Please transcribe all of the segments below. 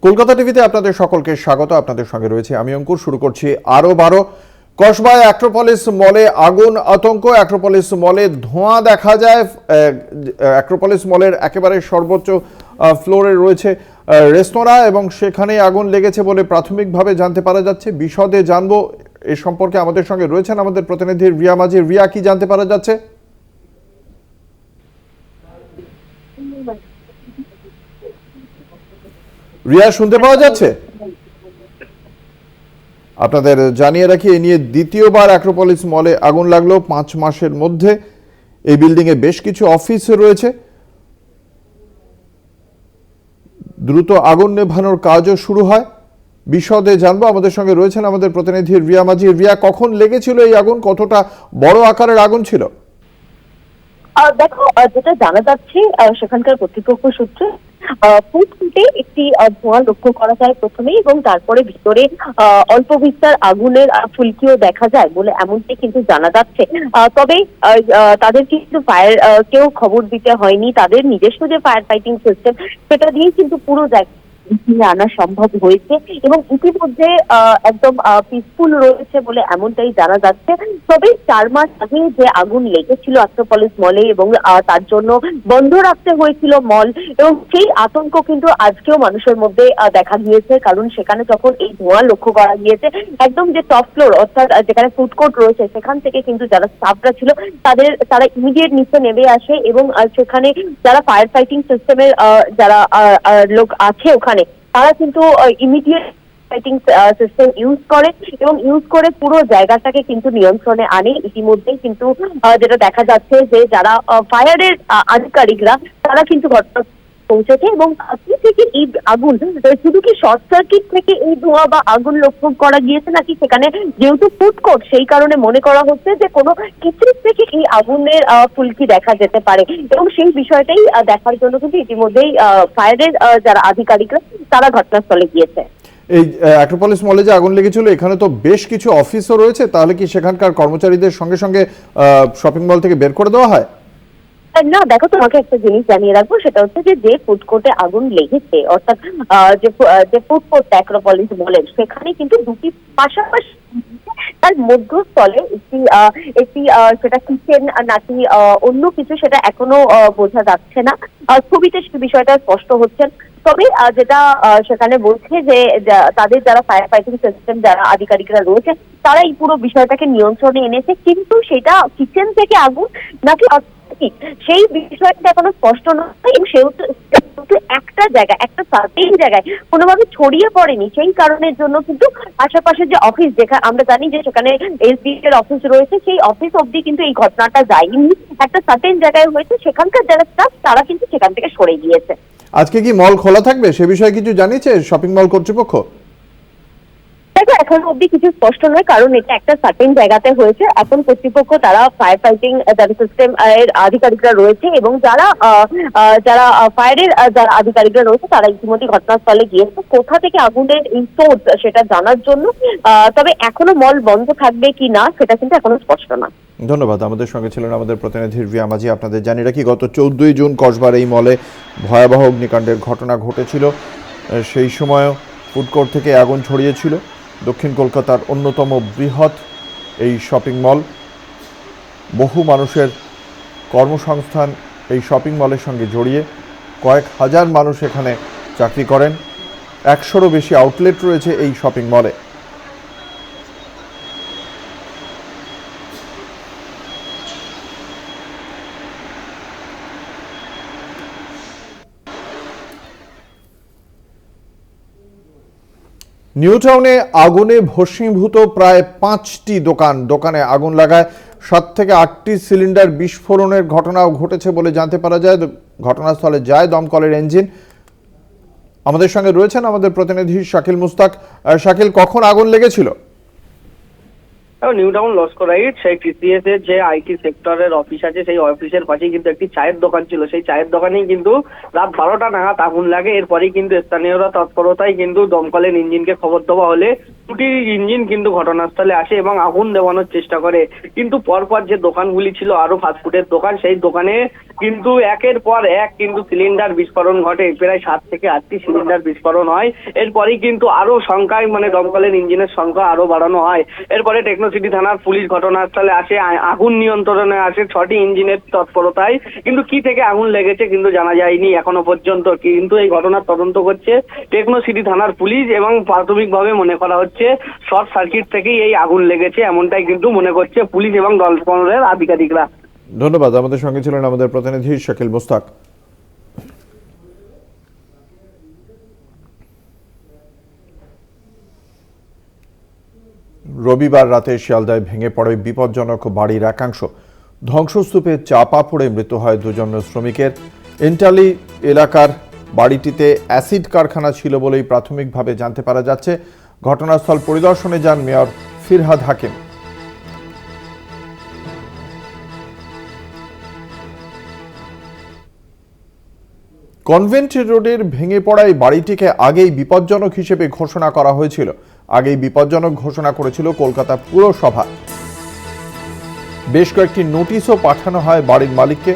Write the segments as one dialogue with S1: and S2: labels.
S1: কলকাতা টিভিতে আপনাদের সকলকে স্বাগত। আপনাদের সঙ্গে রয়েছে আমি অঙ্কুর। শুরু করছি আরো 12। কসবায় অ্যাক্রোপলিস মলে আগুন, আতঙ্ক। অ্যাক্রোপলিস মলে ধোঁয়া দেখা যায়। অ্যাক্রোপলিস মলের একেবারে সর্বোচ্চ ফ্লোরে রয়েছে রেস্তোরাঁ এবং সেখানে আগুন লেগেছে বলে প্রাথমিকভাবে জানতে পারা যাচ্ছে। বিশদে জানবো এ সম্পর্কে আমাদের সঙ্গে রয়েছেন আমাদের প্রতিনিধি রিয়া মাঝি। রিয়া, কি জানতে পারা যাচ্ছে? রিয়া, শুনতে পাওয়া যাচ্ছে? আপনাদের জানিয়ে রাখি, এ নিয়ে দ্বিতীয়বার অ্যাক্রোপলিস মলে আগুন লাগলো 5 মাসের মধ্যে। এই বিল্ডিং এ বেশ কিছু অফিস রয়েছে। দ্রুত আগুন নেভানোর কাজও শুরু হয়। বিশদে জানবো। আমাদের সঙ্গে রয়েছেন আমাদের প্রতিনিধি রিয়া মাঝি। রিয়া, কখন লেগেছিল এই আগুন? কতটা বড় আকারের আগুন ছিল?
S2: দেখো, যেটা জানা যাচ্ছে সেখানকার কর্তৃপক্ষ সূত্রে ফুটফুটে একটি ধোঁয়া লক্ষ্য করা যায় প্রথমেই, এবং তারপরে ভিতরে অল্প বিস্তার আগুনের ফুলকিও দেখা যায় বলে এমনটাই কিন্তু জানা যাচ্ছে। তবে তাদের কিন্তু ফায়ার কেউ খবর দিতে হয়নি। তাদের নিজস্ব যে ফায়ার ফাইটিং সিস্টেম, সেটা দিয়ে কিন্তু পুরো জায়গা আনা সম্ভব হয়েছে এবং ইতিমধ্যে একদম পিসফুল রয়েছে বলে এমনটাই জানা যাচ্ছে। তবে 4 মাস আগে যে আগুন লেগেছিল অ্যাক্রোপলিস মলে এবং তার জন্য বন্ধ রাখতে হয়েছিল মল, এবং সেই আতঙ্ক কিন্তু আজকেও মানুষের মধ্যে দেখা গিয়েছে। কারণ সেখানে যখন এই ধোঁয়া লক্ষ্য করা গিয়েছে, একদম যে টপ ফ্লোর অর্থাৎ যেখানে ফুড কোর্ট রয়েছে সেখান থেকে কিন্তু যারা স্টাফরা ছিল তারা ইমিডিয়েট নিচে নেমে আসে এবং সেখানে যারা ফায়ার ফাইটিং সিস্টেমের যারা লোক আছে ওখানে, তারা কিন্তু ইমিডিয়েট ফাইটিং সিস্টেম ইউজ করে এবং ইউজ করে পুরো জায়গাটাকে কিন্তু নিয়ন্ত্রণে আনে। ইতিমধ্যেই কিন্তু যেটা দেখা যাচ্ছে যে যারা ফায়ারের আধিকারিকরা তারা কিন্তু ঘটনা পৌঁছেছে এবং কি থেকে এই আগুন, শুধু কি শর্ট সার্কিট থেকে এই ধোঁয়া বা আগুন লক্ষ্য করা গিয়েছে, নাকি সেখানে যেহেতু ফুড কোর্ট সেই কারণে মনে করা হচ্ছে যে কোনো কিছু থেকে এই আগুনের ফুলকি দেখা যেতে পারে, এবং সেই বিষয়টাই দেখার জন্য কিন্তু ইতিমধ্যেই ফায়ারের যারা আধিকারিকরা তারা ঘটনাস্থলে গিয়েছে।
S1: এই অ্যাক্রোপলিস মলে যে আগুন লেগেছিল, এখানে তো বেশ কিছু অফিসও রয়েছে। তাহলে কি সেখানকার কর্মচারীদের সঙ্গে সঙ্গে শপিং মল থেকে বের করে দেওয়া হয়?
S2: না, দেখো, তোমাকে একটা জিনিস জানিয়ে রাখবো, সেটা হচ্ছে যে ফুড কোর্টে আগুন লেগেছে অর্থাৎ যে ফুড কোর্ট অ্যাক্রোপলিস মলের, সেখানে কিন্তু দুটি পাশাপাশি তার মধ্যস্থলে একটি সেটা কিচেন নাকি অন্য কিছু সেটা এখনো বোঝা যাচ্ছে না। ছবিতে সে বিষয়টা স্পষ্ট হচ্ছে। তবে যেটা সেখানে বলছে যে তাদের যারা ফায়ার ফাইটিং সিস্টেম যারা আধিকারিকরা রয়েছে, তারা এই পুরো বিষয়টাকে নিয়ন্ত্রণে এনেছে, কিন্তু সেটা কিচেন থেকে আগুন নাকি সেই বিষয়টা এখনো স্পষ্ট নয়। এবং সেহেতু একটা জায়গায়, একটা সার্টেন জায়গায় কোনোভাবে ছড়িয়ে পড়েনি। সেই কারণের জন্য কিন্তু আশেপাশে যে অফিস, যেখানে আমরা জানি যে সেখানে এসডিএ এর অফিস রয়েছে, সেই অফিস অব্দি কিন্তু এই ঘটনাটা যায়নি। একটা সার্টেন জায়গায় হয়েছে, সেখানকার যারা স্টাফ তারা কিন্তু সেখান থেকে সরে গিয়েছে।
S1: আজকে কি মল খোলা থাকবে সে বিষয়ে কিছু জানিয়েছে শপিং মল কর্তৃপক্ষ?
S2: দেখো, এখন অব্দি কিছু স্পষ্ট নয়, কারণ এটা একটা সার্টেন জায়গাতে হয়েছে। এখন কর্তৃপক্ষ তারা ফায়ার ফাইটিং যারা সিস্টেম এর আধিকারিকরা রয়েছে এবং যারা যারা ফায়ারের যারা আধিকারিকরা রয়েছে, তারা ইতিমধ্যে ঘটনাস্থলে গিয়েছে কোথা থেকে আগুনের এই সোর্স সেটা জানার জন্য। তবে এখনো মল বন্ধ থাকবে কি না সেটা কিন্তু এখনো স্পষ্ট না।
S1: ধন্যবাদ। আমাদের সঙ্গে ছিলেন আমাদের প্রতিনিধি রিয়া মাঝি। আপনাদের জানিয়ে রাখি, গত 14ই জুন কসবার এই মলে ভয়াবহ অগ্নিকাণ্ডের ঘটনা ঘটেছিল। সেই সময়ও ফুড কোর্ট থেকে আগুন ছড়িয়েছিল। দক্ষিণ কলকাতার অন্যতম বৃহৎ এই শপিং মল, বহু মানুষের কর্মসংস্থান এই শপিং মলের সঙ্গে জড়িয়ে। কয়েক হাজার মানুষ এখানে চাকরি করেন। 100রও বেশি আউটলেট রয়েছে এই শপিং মলে। নিউ টাউনে আগুনে ভস্মীভূত প্রায় 5টি দোকানে আগুন লাগায়। 7 থেকে 8টি সিলিন্ডার বিস্ফোরণের ঘটনাও ঘটেছে বলে জানতে পারা যায়। ঘটনাস্থলে যায় দমকলের ইঞ্জিন। আমাদের সঙ্গে রয়েছেন আমাদের প্রতিনিধি শাকিল মুস্তাক। শাকিল, কখন আগুন লেগেছিল?
S3: নিউ টাউন লস্কর রাইট, সেই টিসিএস এর যে আইটি সেক্টরের অফিস আছে, সেই অফিসের পাশেই কিন্তু একটি চায়ের দোকান ছিল। সেই চায়ের দোকানেই কিন্তু রাত 12টা নাগাদ আগুন লাগে। এরপরেই কিন্তু স্থানীয়রা তৎপরতায় কিন্তু দমকলের ইঞ্জিনকে খবর দেওয়া হলে দুটি ইঞ্জিন কিন্তু ঘটনাস্থলে আসে এবং আগুন দেওয়ানোর চেষ্টা করে, কিন্তু পরপর যে দোকানগুলি ছিল আরো ফাস্টফুডের দোকান, সেই দোকানে কিন্তু একের পর এক কিন্তু সিলিন্ডার বিস্ফোরণ ঘটে। প্রায় 7 থেকে 8টি সিলিন্ডার বিস্ফোরণ হয়। এরপরেই কিন্তু আরো সংখ্যায় মানে দমকলের ইঞ্জিনের সংখ্যা আরো বাড়ানো হয়। এরপরে টেকনোসিটি থানার পুলিশ ঘটনাস্থলে আসে, আগুন নিয়ন্ত্রণে আসে 6টি ইঞ্জিনের তৎপরতায়। কিন্তু কি থেকে আগুন লেগেছে কিন্তু জানা যায়নি এখনো পর্যন্ত। কিন্তু এই ঘটনার তদন্ত করছে টেকনোসিটি থানার পুলিশ এবং প্রাথমিকভাবে মনে করা হচ্ছে শর্ট সার্কিট থেকেই এই আগুন লেগেছে, এমনটাই কিন্তু মনে করছে পুলিশ এবং দমকলের আধিকারিকরা।
S1: ধন্যবাদ। আমাদের সঙ্গে ছিলেন আমাদের প্রতিনিধি শাকিল মুস্তাক। রবিবার রাতে শিয়ালদায় ভেঙে পড়ে বিপজ্জনক বাড়ির একাংশ, ধ্বংসস্তূপে চাপা পড়ে মৃত্যু হয় দুজন শ্রমিকের। ইন্টালি এলাকার বাড়িটিতে অ্যাসিড কারখানা ছিল বলেই প্রাথমিকভাবে জানতে পারা যাচ্ছে। ঘটনাস্থল পরিদর্শনে যান মেয়র ফিরহাদ হাকিম। কনভেন্ট রোডের ভেঙে পড়ায় বাড়িটিকে আগেই বিপজ্জনক হিসেবে ঘোষণা করা হয়েছিল। আগেই বিপজ্জনক ঘোষণা করেছিল কলকাতা পুরসভা। বেশ কয়েকটি নোটিশও পাঠানো হয় বাড়ির মালিককে।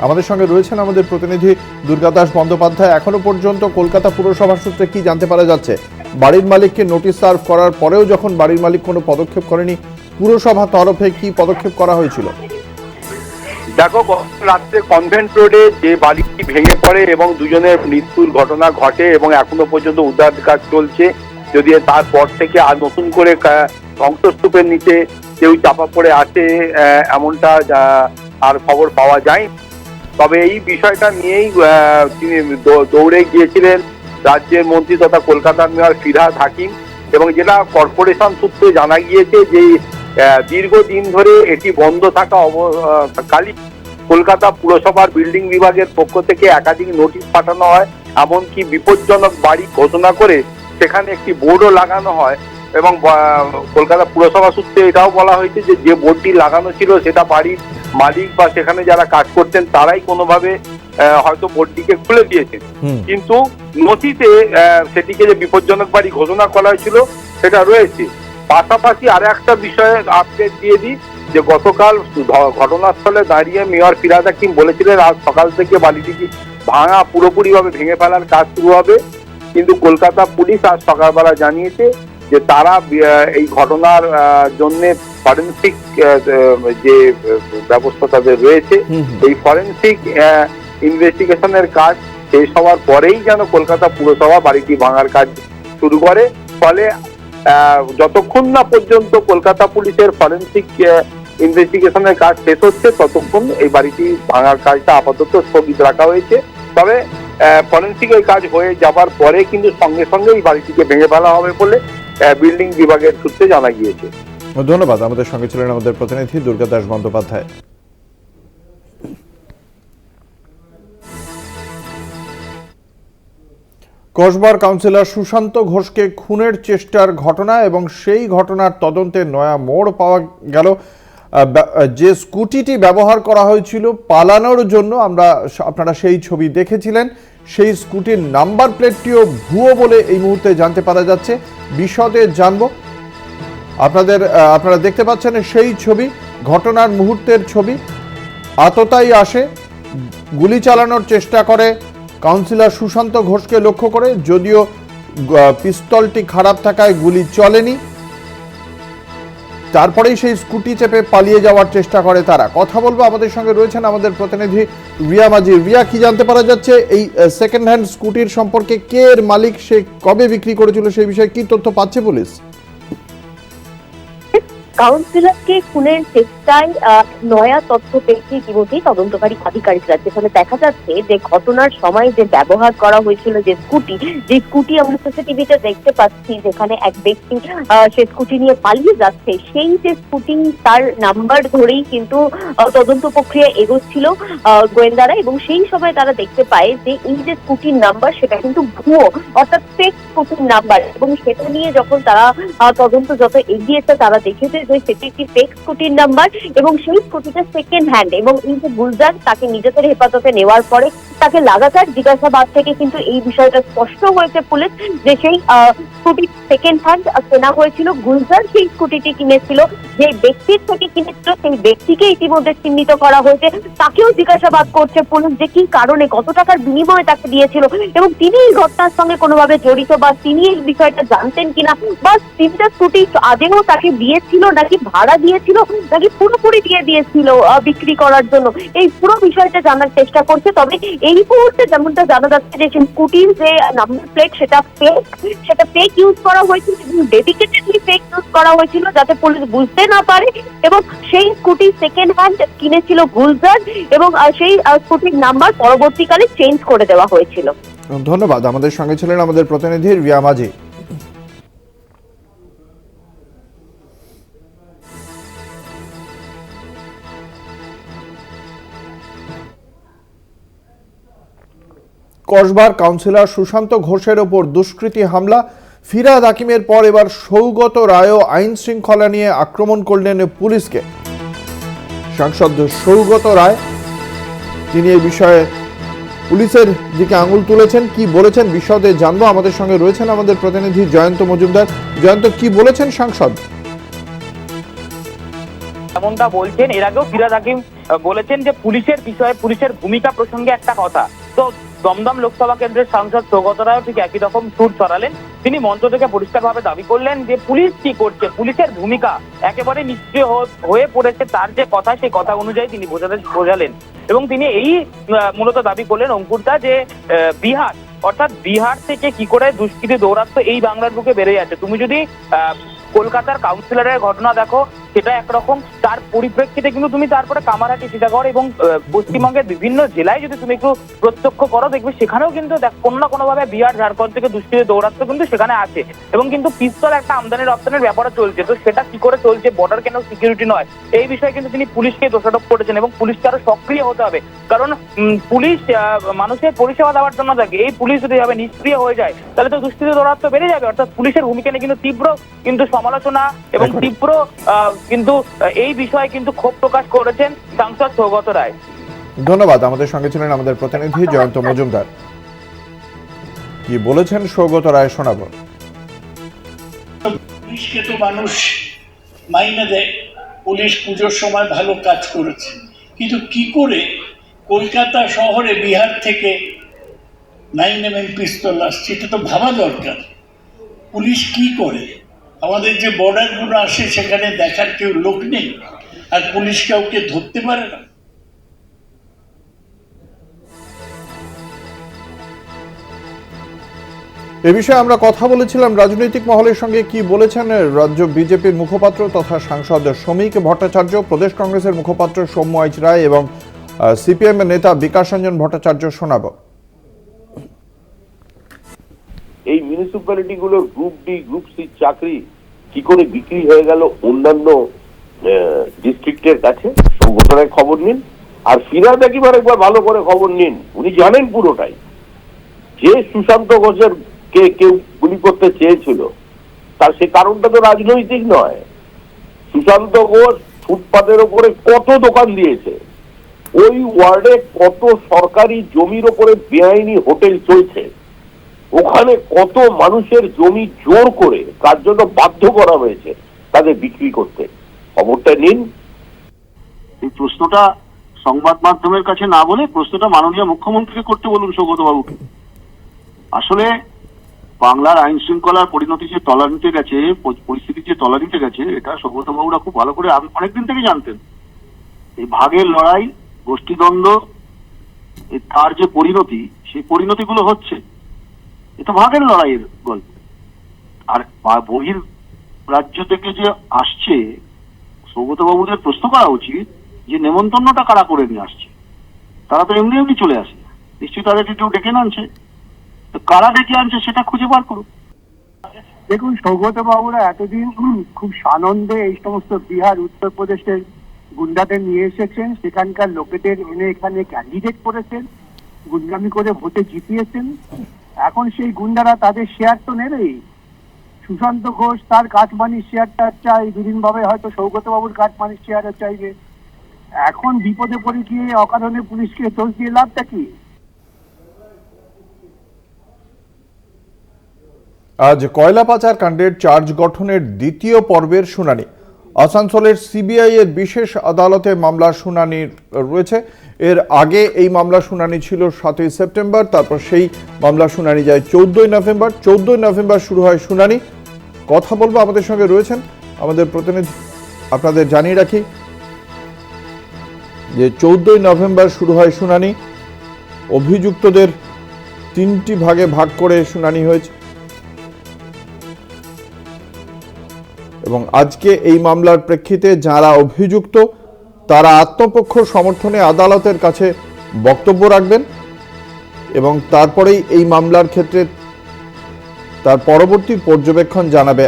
S1: আমাদের সঙ্গে রয়েছেন আমাদের প্রতিনিধি দুর্গাদাস বন্দ্যোপাধ্যায়। এখনো পর্যন্ত কলকাতা পুরসভার সূত্রে কি জানতে পারা যাচ্ছে? বাড়ির মালিককে নোটিশ সার্ভ করার পরেও যখন বাড়ির মালিক কোনো পদক্ষেপ করেনি, পুরসভা তরফে কি পদক্ষেপ করা হয়েছিল?
S4: দেখো, রাত্রে কনভেন্ট রোডে যে বাড়িটি ভেঙে পড়ে এবং দুজনের মৃত্যুর ঘটনা ঘটে এবং এখনো পর্যন্ত উদ্ধার কাজ চলছে, যদি তারপর থেকে আর নতুন করে ধ্বংসস্তূপের নিচে কেউ চাপা পড়ে আছে এমনটা আর খবর পাওয়া যায়। তবে এই বিষয়টা নিয়েই তিনি দৌড়ে গিয়েছিলেন রাজ্যের মন্ত্রী তথা কলকাতার মেয়র ফিরহাদ হাকিম, এবং যেটা কর্পোরেশন সূত্রে জানা গিয়েছে যে দীর্ঘদিন ধরে এটি বন্ধ থাকা কালী কলকাতা পুরসভার বিল্ডিং বিভাগের পক্ষ থেকে একাধিক নোটিশ পাঠানো হয়, এমনকি বিপজ্জনক বাড়ি ঘোষণা করে সেখানে একটি বোর্ডও লাগানো হয়। এবং কলকাতা পুরসভা সূত্রে এটাও বলা হয়েছে যে যে বোর্ডটি লাগানো ছিল সেটা বাড়ির মালিক বা সেখানে যারা কাজ করতেন তারাই কোনোভাবে হয়তো বোর্ডটিকে খুলে দিয়েছেন, কিন্তু নথিতে সেটিকে যে বিপজ্জনক বাড়ি ঘোষণা করা হয়েছিল সেটা রয়েছে। পাশাপাশি আর একটা বিষয়ে আপডেট দিয়ে দিই যে গতকাল ঘটনাস্থলে দাঁড়িয়ে মেয়র ফিরহাদ হাকিম বলেছিলেন আজ সকাল থেকে বাড়িটি ভাঙা পুরোপুরিভাবে ভেঙে ফেলার কাজ শুরু হবে, কিন্তু কলকাতা পুলিশ আজ সকালবেলা জানিয়েছে যে তারা এই ঘটনার জন্য ফরেনসিক যে ব্যবস্থা তাদের রয়েছে, এই ফরেনসিক ইনভেস্টিগেশনের কাজ শেষ হওয়ার পরেই যেন কলকাতা পুরসভা বাড়িটি ভাঙার কাজ শুরু করে। ফলে যতক্ষণ না পর্যন্ত কলকাতা পুলিশের ফরেনসিক ইনভেস্টিগেশনের কাজ শেষ হচ্ছে ততক্ষণ এই বাড়িটি ভাঙার কাজটা আপাতত স্থগিত রাখা হয়েছে। তবে ফরেনসিক এই কাজ হয়ে যাবার পরে কিন্তু সঙ্গে সঙ্গে এই বাড়িটিকে ভেঙে ফেলা হবে বলে বিল্ডিং বিভাগের সূত্রে জানা গিয়েছে।
S1: ধন্যবাদ। আমাদের সঙ্গে ছিলেন আমাদের প্রতিনিধি দুর্গাদাস বন্দ্যোপাধ্যায়। কসবার কাউন্সিলর সুশান্ত ঘোষকে খুনের চেষ্টার ঘটনা এবং সেই ঘটনার তদন্তে নয়া মোড় পাওয়া গেল। যে স্কুটিটি ব্যবহার করা হয়েছিল পালানোর জন্য আপনারা সেই ছবি দেখেছিলেন, সেই স্কুটির নাম্বার প্লেটটিও ভুয়ো বলে এই মুহূর্তে জানতে পারা যাচ্ছে। বিশদে জানব। আপনারা দেখতে পাচ্ছেন সেই ছবি, ঘটনার মুহূর্তের ছবি। আততায়ী আসে, গুলি চালানোর চেষ্টা করে কাউন্সিলর সুশান্ত ঘোষকে লক্ষ্য করে, যদিও পিস্তলটি খারাপ থাকায় গুলি চলেনি। তারপরেই সেই স্কুটি চেপে পালিয়ে যাওয়ার চেষ্টা করে তারা। কথা বলবো, আমাদের সঙ্গে রয়েছেন আমাদের প্রতিনিধি রিয়া মাঝি। রিয়া, কি জানতে পারা যাচ্ছে এই সেকেন্ড হ্যান্ড স্কুটির সম্পর্কে? কে এর মালিক, সে কবে বিক্রি করেছিল, সেই বিষয়ে কি তথ্য পাচ্ছে পুলিশ?
S2: কাউন্সিলরকে খুনের চেষ্টায় নয়া তথ্য পেয়েছে ইতিমধ্যেই তদন্তকারী আধিকারিকরা, যেখানে দেখা যাচ্ছে যে ঘটনার সময় যে ব্যবহার করা হয়েছিল যে স্কুটি আমরা সিসিটিভিতে দেখতে পাচ্ছি, যেখানে এক ব্যক্তি সে স্কুটি নিয়ে পালিয়ে যাচ্ছে, সেই যে স্কুটি তার নাম্বার ধরেই কিন্তু তদন্ত প্রক্রিয়া এগোচ্ছিল গোয়েন্দারা, এবং সেই সময় তারা দেখতে পায় যে এই যে স্কুটির নাম্বার সেটা কিন্তু ভুয়ো, অর্থাৎ ফেক স্কুটির নাম্বার। এবং সেটা নিয়ে যখন তারা তদন্ত যত এগিয়েছে তারা দেখেছে যে সেটি একটি ফেক স্কুটির নাম্বার এবং সেই স্কুটিটা সেকেন্ড হ্যান্ড। এবং এই যে গুলজার তাকে নিজেদের হেফাজতে নেওয়ার পরে তাকে লাগাতার জিজ্ঞাসাবাদ থেকে কিন্তু এই বিষয়টা স্পষ্ট হয়েছে পুলিশ যে সেই স্কুটি সেকেন্ড হ্যান্ড কেনা হয়েছিল। গুলজার সেই স্কুটিটি কিনেছিল, যে ব্যক্তির থেকে কিনেছিল সেই ব্যক্তিকে ইতিমধ্যে চিহ্নিত করা হয়েছে। তাকেও জিজ্ঞাসাবাদ করছে পুলিশ যে কি কারণে, কত টাকার বিনিময়ে তাকে দিয়েছিল এবং তিনি এই ঘটনার সঙ্গে কোনোভাবে জড়িত বা তিনি এই বিষয়টা জানতেন কিনা, বা তিনটা স্কুটি আদেও তাকে দিয়েছিল নাকি ভাড়া দিয়েছিল নাকি পুরোপুরি দিয়ে দিয়েছিল বিক্রি করার জন্য, এই পুরো বিষয়টা জানার চেষ্টা করছে। তবে এই মুহূর্তে যেমনটা জানা যাচ্ছে যে স্কুটির যে নাম্বার প্লেট সেটা ফেক ইউজ করা হয়েছিল এবং ডেডিকেটেডলি ফেক ইউজ করা হয়েছিল যাতে পুলিশ বুঝতে না পারে, এবং সেই স্কুটি সেকেন্ড হ্যান্ড কিনেছিল গুলজার এবং সেই স্কুটির নাম্বার পরবর্তীকালে চেঞ্জ করে দেওয়া হয়েছিল।
S1: ধন্যবাদ। আমাদের সঙ্গে ছিলেন আমাদের প্রতিনিধি রিয়া মাঝি। কসবার কাউন্সিলর সুশান্ত ঘোষের ওপর দুষ্কৃতী হামলা, ফিরহাদ হাকিমের পর এবার সৌগত রায়ও আইন শৃঙ্খলা নিয়ে আক্রমণ করলেন পুলিশকে। সাংসদ সৌগত রায় তিনি এই বিষয়ে পুলিশের দিকে আঙুল তুলেছেন, কি বলেছেন বিশদে জানবো। আমাদের সঙ্গে রয়েছেন আমাদের প্রতিনিধি জয়ন্ত মজুমদার। জয়ন্ত, কি বলেছেন সাংসদ?
S5: এমনটা বলছেন, এর আগেও ফিরহাদ হাকিম বলেছেন যে পুলিশের বিষয়ে, পুলিশের ভূমিকা প্রসঙ্গে একটা কথা। তো দমদম লোকসভা কেন্দ্রের সাংসদ সৌগত রায় ঠিক একই রকম সুর ছড়ালেন। তিনি মঞ্চ থেকে পরিষ্কারভাবে দাবি করলেন যে পুলিশ কি করছে, পুলিশের ভূমিকা একেবারে নিষ্ক্রিয় হয়ে পড়েছে। তার যে কথা, সেই কথা অনুযায়ী তিনি বোঝালেন এবং তিনি এই মূলত দাবি করলেন অঙ্কুরদা যে বিহার, অর্থাৎ বিহার থেকে কি করে দুষ্কৃতী দৌরাত্ম্য এই বাংলার বুকে বেড়ে যাচ্ছে। তুমি যদি কলকাতার কাউন্সিলরের ঘটনা দেখো সেটা একরকম, তার পরিপ্রেক্ষিতে কিন্তু তুমি তারপরে কামারহাটি, টিটাগড় এবং পশ্চিমবঙ্গের বিভিন্ন জেলায় যদি তুমি একটু প্রত্যক্ষ করো দেখবে সেখানেও কিন্তু কোনো না কোনোভাবে বিহার, ঝাড়খণ্ড থেকে দুষ্কৃতী দৌরাত্ম্য কিন্তু সেখানে আছে এবং কিন্তু পিস্তল একটা আমদানি রপ্তানির ব্যাপারে চলছে। তো সেটা কি করে চলছে, বর্ডার কেন সিকিউরিটি নয়, এই বিষয়ে কিন্তু তিনি পুলিশকে দোষারোপ করেছেন এবং পুলিশকে আরো সক্রিয় হতে হবে। কারণ পুলিশ মানুষের পরিষেবা দেওয়ার জন্য থাকে, এই পুলিশ যদি ভাবে নিষ্ক্রিয় হয়ে যায় তাহলে তো দুষ্কৃতী দৌরাত্ম্য বেড়ে যাবে। অর্থাৎ পুলিশের ভূমিকা নিয়ে কিন্তু তীব্র সমালোচনা এবং তীব্র কিন্তু এই বিষয়ে কিন্তু ক্ষোভ প্রকাশ করেছেন সাংসদ সৌগত রায়।
S1: ধন্যবাদ। আমাদের সঙ্গে ছিলেন আমাদের প্রতিনিধি জয়ন্ত মজুমদার। কি বলেছেন সৌগত রায় শোনাব।
S6: পুলিশকে তো মানুষ মাইনে দেয়, পুলিশ পুজোর সময় ভালো কাজ করেছে, কিন্তু কি করে কলকাতা শহরে বিহার থেকে 9mm পিস্তল আসছে এটা তো ভাবা দরকার। পুলিশ কি করে, আমাদের যে বর্ডারগুলো আসে সেখানে দেখার কেউ লোক নেই আর পুলিশ কাউকে ধরতে পারে না।
S1: এ বিষয়ে আমরা কথা বলেছিলাম রাজনৈতিক মহলের সঙ্গে। কি বলেছেন রাজ্য বিজেপির মুখপাত্র তথা সাংসদ শ্রমিক ভট্টাচার্য, প্রদেশ কংগ্রেসের মুখপাত্র সৌম্য এইচ রায় এবং সিপিএম নেতা বিকাশ রঞ্জন ভট্টাচার্য শোনাব।
S7: এই মিউনিসিপ্যালিটি গুলোর গ্রুপ ডি, গ্রুপ সি চাকরি কি করে বিক্রি হয়ে গেল অন্যান্য ডিস্ট্রিক্টের কাছে, সৌগত রায় খবর নিন। আর ফিরহাদ হাকিম একবার ভালো করে খবর নিন, উনি জানেন পুরোটাই। যে সুশান্ত ঘোষের কে কেউ গুলি করতে চেয়েছিল তার সে কারণটা তো রাজনৈতিক নয়। সুশান্ত ঘোষ ফুটপাতের ওপরে কত দোকান দিয়েছে, ওই ওয়ার্ডে কত সরকারি জমির ওপরে বেআইনি হোটেল চলছে, ওখানে কত মানুষের জমি জোর করে তার জন্য বাধ্য করা হয়েছে তাদের বিক্রি করতে। খবরটা নিন।
S8: এই প্রশ্নটা সংবাদ মাধ্যমের কাছে না বলে প্রশ্নটা মাননীয় মুখ্যমন্ত্রীকে করতে বলুন, সৌগত বাবুকে। আসলে বাংলার আইন শৃঙ্খলার পরিণতি যে তলানিতে গেছে, পরিস্থিতি যে তলানিতে গেছে, এটা সৌগত বাবুরা খুব ভালো করে অনেকদিন থেকে জানতেন। এই ভাগের লড়াই, গোষ্ঠীদ্বন্দ্ব, তার যে পরিণতি, সেই পরিণতিগুলো হচ্ছে, এটা ভাগের লড়াইয়ের গল্প। আর বহির রাজ্য থেকে যে আসছে, সৌগত বাবুদের প্রশ্ন করা উচিত যে নেমন্তন্নটা কারা করে নিয়ে আসছে। তারা তো এমনি এমনি চলে আসে, নিশ্চয়ই তাদেরকে কেউ ডেকে আনছে। তো কারা ডেকে আনছে সেটা খুঁজে বার করুন।
S9: দেখুন, সৌগত বাবুরা এতদিন খুব সানন্দে এই সমস্ত বিহার, উত্তরপ্রদেশের গুন্ডাদের নিয়ে এসেছেন, সেখানকার লোকেদের এনে এখানে ক্যান্ডিডেট করেছেন, গুন্ডামি করে ভোটে জিতিয়েছেন। এখন সেই গুন্ডারা তাদের শেয়ার তো নেবেই। সুশান্ত ঘোষ তার কাটমানির শেয়ারটা চাই, দুদিনভাবে হয়তো সৌগত বাবুর কাটমানির শেয়ারও চাইবে। এখন বিপদে পড়ে গিয়ে অকারণে পুলিশকে দোষ দিয়ে লাভটা কি?
S1: আজ কয়লা পাচার কাণ্ডের চার্জ গঠনের দ্বিতীয় পর্বের শুনানি। আসানসোলের সিবিআই এর বিশেষ আদালতে মামলার শুনানি রয়েছে। এর আগে এই মামলা শুনানি ছিল 7ই সেপ্টেম্বর, তারপর সেই মামলা শুনানি যায় 14ই নভেম্বর। 14ই নভেম্বর শুরু হয় শুনানি। কথা বলবো, আমাদের সঙ্গে রয়েছেন আমাদের প্রতিনিধি। আপনাদের জানিয়ে রাখি যে 14ই নভেম্বর শুরু হয় শুনানি। অভিযুক্তদের 3টি ভাগে ভাগ করে শুনানি হয়েছে এবং আজকে এই মামলার প্রেক্ষিতে যারা অভিযুক্ত তারা আত্মপক্ষ সমর্থনে আদালতের কাছে বক্তব্য রাখবেন এবং তারপরেই এই মামলার ক্ষেত্রে তার পরবর্তী পর্যবেক্ষণ জানাবে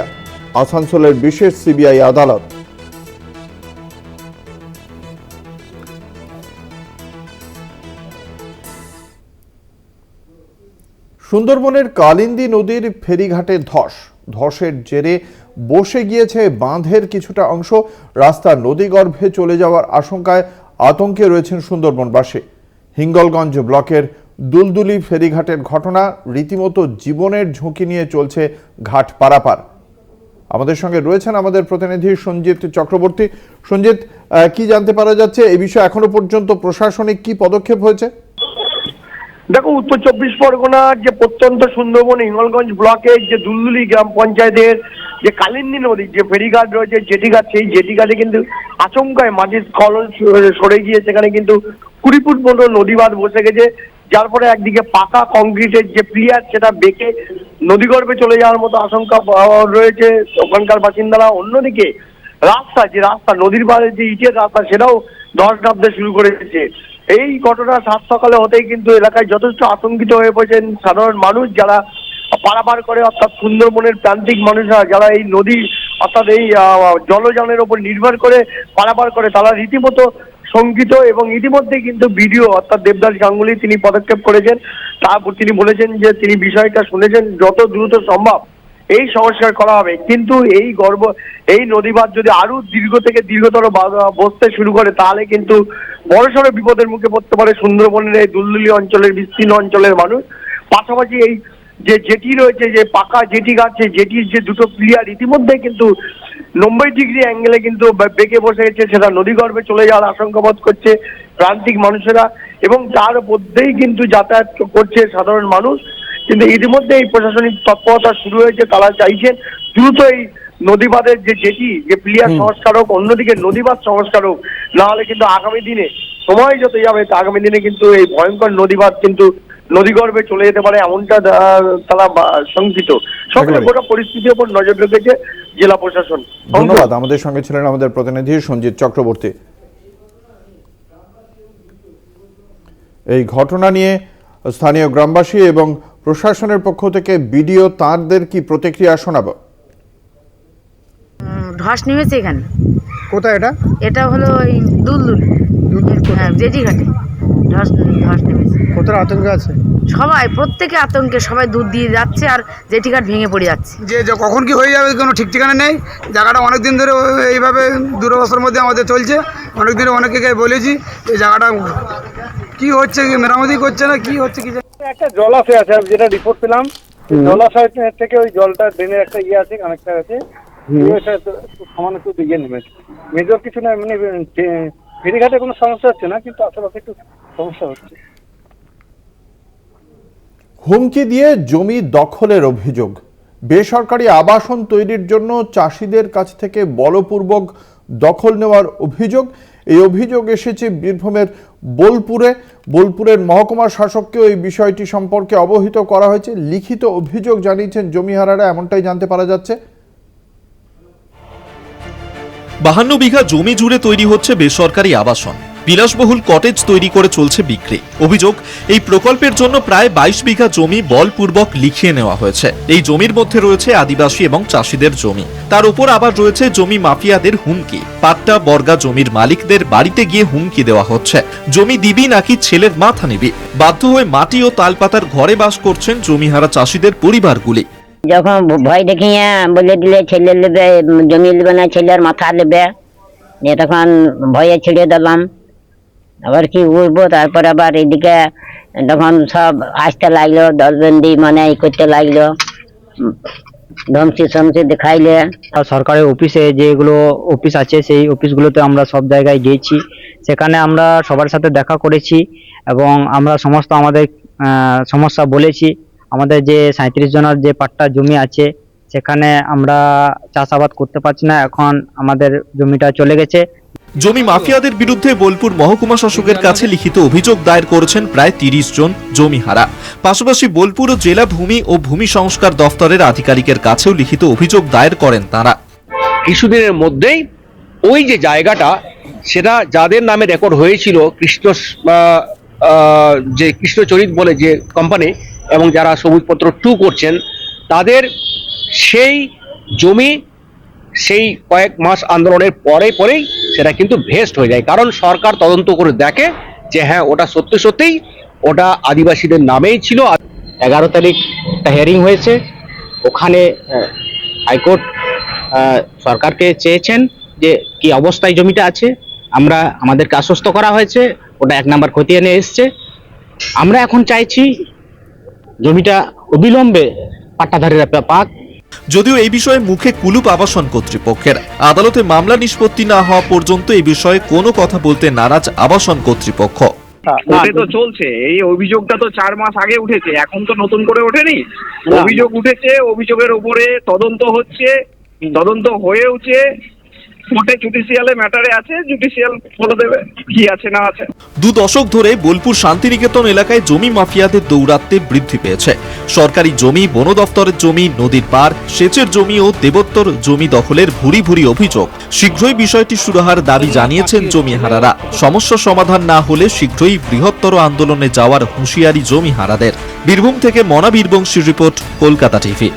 S1: আসানসোলের বিশেষ সিবিআই আদালত। সুন্দরবনের কালিন্দী নদীর ফেরিঘাটে ধসের জেরে বসে গিয়েছে বাঁধের কিছুটা অংশ। রাস্তা নদীগর্ভে চলে যাওয়ার আশঙ্কায় আতঙ্কে রয়েছেন সুন্দরবনবাসী। হিঙ্গলগঞ্জ ব্লকের দুলদুলি ফেরিঘাটের ঘটনা, রীতিমতো জীবনের ঝুঁকি নিয়ে চলছে ঘাট পারাপার। আমাদের সঙ্গে রয়েছেন আমাদের প্রতিনিধি সঞ্জিত চক্রবর্তী। সঞ্জিত, কি জানতে পারা যাচ্ছে এই বিষয়ে? এখনো পর্যন্ত প্রশাসনিক কি পদক্ষেপ হয়েছে?
S10: দেখো, উত্তর 24 পরগনার যে প্রত্যন্ত সুন্দরবন হিঙ্গলগঞ্জ ব্লকের যে দুলদুলি গ্রাম পঞ্চায়েতের যে কালিন্দী নদীর যে ফেরিঘাট রয়েছে, জেটিঘাট, সেই জেটিঘাটে কিন্তু আচমকায় মাটির স্খলন সরে গিয়ে সেখানে কিন্তু 20 ফুট মতো নদী বাঁধ বসে গেছে, যার ফলে একদিকে পাকা কংক্রিটের যে প্লিয়ার সেটা বেঁকে নদীগর্ভে চলে যাওয়ার মতো আশঙ্কা রয়েছে ওখানকার বাসিন্দারা। অন্যদিকে রাস্তা নদীর পাড়ে যে ইটের রাস্তা সেটাও ধস নামতে শুরু করেছে। এই ঘটনা সাত সকালে হতেই কিন্তু এলাকায় যথেষ্ট আতঙ্কিত হয়ে পড়েছেন সাধারণ মানুষ যারা পারাপার করে, অর্থাৎ সুন্দরবনের প্রান্তিক মানুষরা যারা এই নদী অর্থাৎ এই জলযানের ওপর নির্ভর করে পারাপার করে, তারা রীতিমতো শঙ্কিত। এবং ইতিমধ্যে কিন্তু বিডিও অর্থাৎ দেবদাস গাঙ্গুলি তিনি পদক্ষেপ করেছেন। তারপর তিনি বলেছেন যে তিনি বিষয়টা শুনেছেন, যত দ্রুত সম্ভব এই সংস্কার করা হবে। কিন্তু এই নদীবাঁধ যদি আরো দীর্ঘতর বসতে শুরু করে তাহলে কিন্তু বড়সড় বিপদের মুখে পড়তে পারে সুন্দরবনের এই দুলদুলি অঞ্চলের বিস্তীর্ণ অঞ্চলের মানুষ। পাশাপাশি এই যে জেটি রয়েছে, যে পাকা জেটি ঘাট, সেই জেটির যে দুটো প্লিয়ার ইতিমধ্যে কিন্তু 90 ডিগ্রি অ্যাঙ্গেলে কিন্তু বেঁকে বসে গেছে, সেটা নদীগর্ভে চলে যাওয়ার আশঙ্কা বোধ করছে প্রান্তিক মানুষেরা এবং তার মধ্যেই কিন্তু যাতায়াত করছে সাধারণ মানুষ। কিন্তু ইতিমধ্যে এই প্রশাসনিক তৎপরতা শুরু হয়েছে, তারা চাইছেন দ্রুত এই নদীবাঁধের যে জেটি যে প্লিয়ার সংস্কার হোক, অন্যদিকে নদীবাঁধ সংস্কার হোক, না হলে কিন্তু আগামী দিনে সময় যত যাবে আগামী দিনে কিন্তু এই ভয়ঙ্কর নদীবাঁধ কিন্তু নদীগর্ভে চলে যেতে পারে, এমনটা তারা শঙ্কিত। সকলে গোটা পরিস্থিতির উপর নজর রেখেছে জেলা প্রশাসন।
S1: ধন্যবাদ। আমাদের সঙ্গে ছিলেন আমাদের প্রতিনিধি সঞ্জিত চক্রবর্তী। এই ঘটনা নিয়ে স্থানীয় গ্রামবাসী এবং প্রশাসনের পক্ষ থেকে বিডিও তাঁদের কি প্রতিক্রিয়া শোনাবো।
S11: ধস নেমেছে এখানে।
S12: কোথায় এটা?
S11: এটা হলো ওই দুলদুলি, হ্যাঁ, জেটিঘাটে ধস নেমেছে।
S12: কতটা আতঙ্ক আছে
S11: সবাই, প্রত্যেকে আতঙ্কে, সবাই দুধ দিয়ে যাচ্ছে আর জেটিঘাট ভেঙে পড়ে যাচ্ছে।
S12: যে কখন কি হয়ে যাবে কোনো ঠিক ঠিকানা নেই। জায়গাটা অনেক দিন ধরে এইভাবে দুরবস্থার মধ্যে আমাদের চলছে। অনেক দিনে অনেকে বলেছি এই জায়গাটা কি হচ্ছে, মেরামতি করছে না, কি হচ্ছে কি
S10: একটা জলাশয় আছে, যেটা রিপোর্ট পেলাম, জলাশয় থেকে ওই জলটা ড্রেনের একটা আছে, কানেক্টার আছে, সমান একটু দিকে নেমেছে। মেজর কিছু না, মানে ফেরিঘাটে কোনো সমস্যা হচ্ছে না, কিন্তু আশেপাশে একটু সমস্যা হচ্ছে।
S1: হুমকি দিয়ে জমি দখলের অভিযোগ। বেসরকারি আবাসন তৈরির জন্য চাষিদের কাছ থেকে বলপূর্বক দখল নেওয়ার অভিযোগ। এই অভিযোগ এসেছে বীরভূমের বোলপুরের মহকুমা শাসককেও এই বিষয়টি সম্পর্কে অবহিত করা হয়েছে। লিখিত অভিযোগ জানিয়েছেন জমিহারারা, এমনটাই জানতে পারা যাচ্ছে।
S13: 52 বিঘা জমি জুড়ে তৈরি হচ্ছে বেসরকারি আবাসন। বিলাসবহুল কটেজ তৈরি করে চলছে বিক্রি। অভিযোগ, এই প্রকল্পের জন্য প্রায় 22 বিঘা জমি বলপূর্বক লিখিয়ে নেওয়া হয়েছে। এই জমির মধ্যে রয়েছে আদিবাসী এবং চাষিদের জমি, তার উপর আবার রয়েছে জমি মাফিয়াদের হুমকি। পাট্টা বর্গা জমির মালিকদের বাড়িতে গিয়ে হুমকি দেওয়া হচ্ছে, জমি দিবি নাকি ছেলের মাথা নিবি। বাধ্য হয়ে মাটি ও তালপাতার ঘরে বাস করছেন জমিহারা চাষিদের পরিবারগুলি।
S14: যখন ভয় দেখিয়ে বলে দিলে ছেলে নেবে, জমি নেবে না, ছেলের মাথা নেবে, তখন ভয়ে ছেড়ে দিলাম। আবার কি উঠবো, তারপর আবার এদিকে তখন সব আসতে লাগলো, দলবন্দি মানে করতে লাগলো, ধমকি সমসি দেখাইলে।
S15: আর সরকারের অফিসে যেগুলো অফিস আছে সেই অফিসগুলোতে আমরা সব জায়গায় গিয়েছি, সেখানে আমরা সবার সাথে দেখা করেছি এবং আমরা সমস্ত আমাদের সমস্যা বলেছি। আমাদের যে 37 জনের যে পাট্টা জমি আছে সেখানে আমরা চাষাবাদ করতে পারছি না, এখন আমাদের জমিটা চলে গেছে।
S13: জমি মাফিয়াদের বিরুদ্ধে বোলপুর মহকুমা শাসকের কাছে লিখিত অভিযোগ দায়ের করেছেন প্রায় 30 জন জমিহারা। পাশাপাশি বোলপুর জেলা ভূমি ও ভূমি সংস্কার দফতরের আধিকারিকের কাছেও লিখিত অভিযোগ দায়ের করেন তারা।
S16: কিছুদিনের মধ্যেই ওই যে জায়গাটা সেটা যাদের নামে রেকর্ড হয়েছিল যে কৃষ্ণচরিত বলে যে কোম্পানি এবং যারা সবুজপত্র 2 করছেন তাদের সেই জমি সেই কয়েক মাস আন্দোলনের পরেই সেটা কিন্তু ভেস্ট হয়ে যায়, কারণ সরকার তদন্ত করে দেখে যে হ্যাঁ ওটা সত্যিই ওটা আদিবাসীদের নামেই ছিল।
S15: 11 তারিখ একটা হিয়ারিং হয়েছে, ওখানে হাইকোর্ট সরকারকে চেয়েছেন যে কি অবস্থায় জমিটা আছে। আমাদেরকে আশ্বস্ত করা হয়েছে ওটা 1 নম্বর খতিয়ানে নিয়ে এসছে। আমরা এখন চাইছি জমিটা অবিলম্বে পাট্টাধারীরা পাক।
S13: যদিও এই বিষয়ে মুখে কুলুপ আবাসন কর্তৃপক্ষের। আদালতে মামলা নিষ্পত্তি না হওয়া পর্যন্ত এই বিষয়ে কোনো কথা বলতে নারাজ আবাসন কর্তৃপক্ষ।
S5: ওটা তো চলছে, এই অভিযোগটা তো 4 মাস আগে উঠেছে, এখন তো নতুন করে ওঠেনি। অভিযোগ উঠেছে, অভিযোগের উপরে তদন্ত হচ্ছে, তদন্ত হয়েওছে, কোর্টে জুডিশিয়ালে ম্যাটারে আছে, জুডিশিয়াল বলে দেবে কি আছে না আছে।
S13: 2 দশক ধরে বোলপুর শান্তিনিকেতন এলাকায় জমি মাফিয়াদের দৌরাত্ম্য বৃদ্ধি পেয়েছে। সরকারি জমি, বন দফতরের জমি, নদীর পার, সেচের জমি ও দেবোত্তর জমি দখলের ভুরি অভিযোগ। শীঘ্রই বিষয়টি সুরাহার দাবি জানিয়েছেন জমিহারারা। সমস্যা সমাধান না হলে শীঘ্রই বৃহত্তর আন্দোলনে যাওয়ার হুঁশিয়ারি জমিহারাদের। বীরভূম থেকে মনা বীরবংশীর রিপোর্ট, কলকাতা টিভি।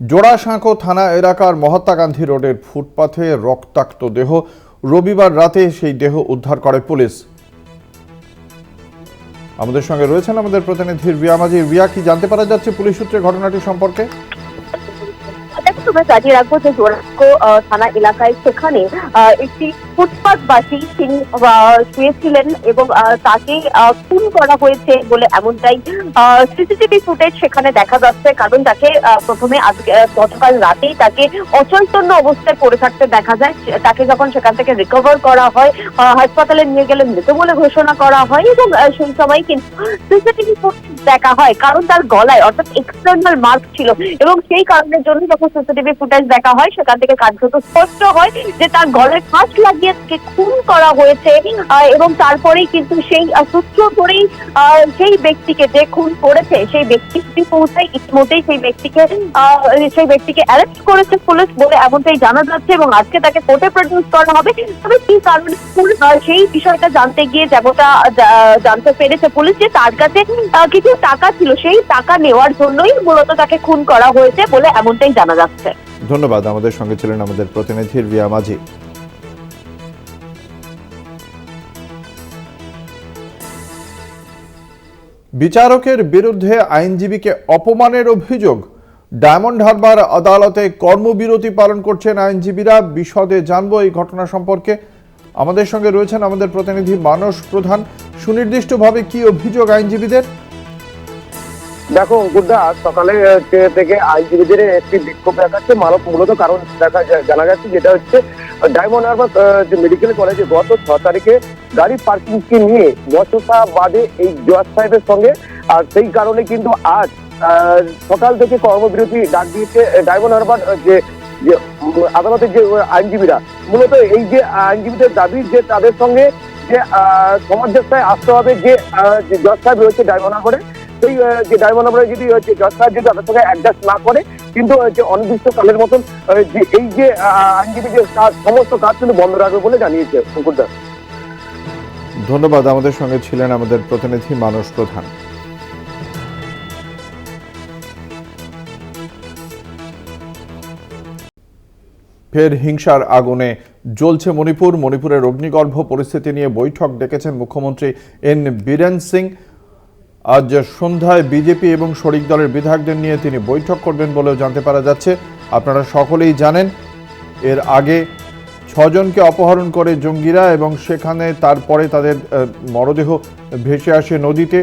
S1: জোড়াসাঁকো থানা এলাকার মহাত্মা গান্ধী রোডের ফুটপাথে রক্তাক্ত দেহ। রবিবার রাতে সেই দেহ উদ্ধার করে পুলিশ। আমাদের সঙ্গে রয়েছেন আমাদের প্রতিনিধি রিয়া মাঝি। রিয়া, কি জানতে পারা যাচ্ছে পুলিশ সূত্রে ঘটনাটি সম্পর্কে?
S2: আমরা জানিয়ে রাখবো যে জোড়াসাঁকো থানা এলাকায় সেখানে একটি ফুটপাথবাসী তিনি শুয়েছিলেন এবং তাকে খুন করা হয়েছে বলে এমনটাই সিসিটিভি ফুটেজ সেখানে দেখা যাচ্ছে। কারণ তাকে প্রথমে গতকাল রাতেই তাকে অচৈতন্য অবস্থায় পড়ে থাকতে দেখা যায়। তাকে যখন সেখান থেকে রিকভার করা হয়, হাসপাতালে নিয়ে গেলে মৃত বলে ঘোষণা করা হয় এবং সেই সময় কিন্তু সিসিটিভি ফুটেজ দেখা হয়, কারণ তার গলায় অর্থাৎ এক্সটার্নাল মার্ক ছিল এবং সেই কারণের জন্য যখন সিসিটিভি ফুটেজ দেখা হয় সেখান থেকে কার্যত স্পষ্ট হয় যে তার গলায় ফাঁস লাগিয়ে খুন করা হয়েছে। এবং তারপরেই কিন্তু সেই সূত্র ধরেই সেই ব্যক্তিকে যে খুন করেছে সেই ব্যক্তি পৌঁছায়। ইতিমধ্যেই সেই ব্যক্তিকে অ্যারেস্ট করেছে পুলিশ বলে এমনটাই জানা যাচ্ছে এবং আজকে তাকে কোর্টে প্রডিউস করা হবে। তবে কি কারণে সেই বিষয়টা জানতে গিয়ে যেমনটা জানতে পেরেছে পুলিশ যে তার কাছে কিছু টাকা ছিল, সেই টাকা নেওয়ার জন্যই মূলত তাকে খুন করা হয়েছে বলে এমনটাই জানা যাচ্ছে।
S1: ধন্যবাদ। আমাদের সঙ্গে ছিলেন আমাদের প্রতিনিধি রিয়া মাঝি। বিচারকের বিরুদ্ধে আইনজীবীকে অপমানের অভিযোগ। ডায়মন্ড হারবার আদালতে কর্মবিরতি পালন করছেন আইনজীবীরা। বিশদে জানবো এই ঘটনা সম্পর্কে। আমাদের সঙ্গে রয়েছেন আমাদের প্রতিনিধি মানস প্রধান। সুনির্দিষ্টভাবে কি অভিযোগ আইনজীবীদের?
S10: দেখো অঙ্কুরদা, সকালে থেকে আইনজীবীদের একটি বিক্ষোভ দেখাচ্ছে মূলত কারণ জানা যাচ্ছে, যেটা হচ্ছে ডায়মন্ড হারবার যে মেডিকেল কলেজে গত 6 তারিখে গাড়ি পার্কিং কে নিয়ে বচসা বাদে এই জজ সাহেবের সঙ্গে, আর সেই কারণে কিন্তু আজ সকাল থেকে কর্মবিরতি ডাক দিয়েছে ডায়মন্ড হারবার যে আদালতের যে আইনজীবীরা। মূলত এই যে আইনজীবীদের দাবি যে তাদের সঙ্গে যে সমাজব্যবস্থায় আসতে হবে, যে জজ সাহেব রয়েছে ডায়মন্ড হারবারে, সেই যে ডায়মন্ড হারবারে যদি জজ সাহেব যদি তাদের সঙ্গে অ্যাডজাস্ট না করে কিন্তু অনির্দিষ্ট কালের মতন এই যে আইনজীবী যে সমস্ত কাজ কিন্তু বন্ধ রাখবে বলে জানিয়েছে অঙ্কুরদা।
S1: ধন্যবাদ। আমাদের সঙ্গে ছিলেন আমাদের প্রতিনিধি মানস প্রধান। ফের হিংসার আগুনে জ্বলছে মণিপুর। মণিপুরের অগ্নিগর্ভ পরিস্থিতি নিয়ে বৈঠক ডেকেছেন মুখ্যমন্ত্রী এন বীরেন সিং। আজ সন্ধ্যায় বিজেপি এবং শরিক দলের বিধায়কদের নিয়ে তিনি বৈঠক করবেন বলেও জানতে পারা যাচ্ছে। আপনারা সকলেই জানেন এর আগে 6 জনকে অপহরণ করে জঙ্গিরা এবং সেখানে তারপরে তাদের মরদেহ ভেসে আসে নদীতে।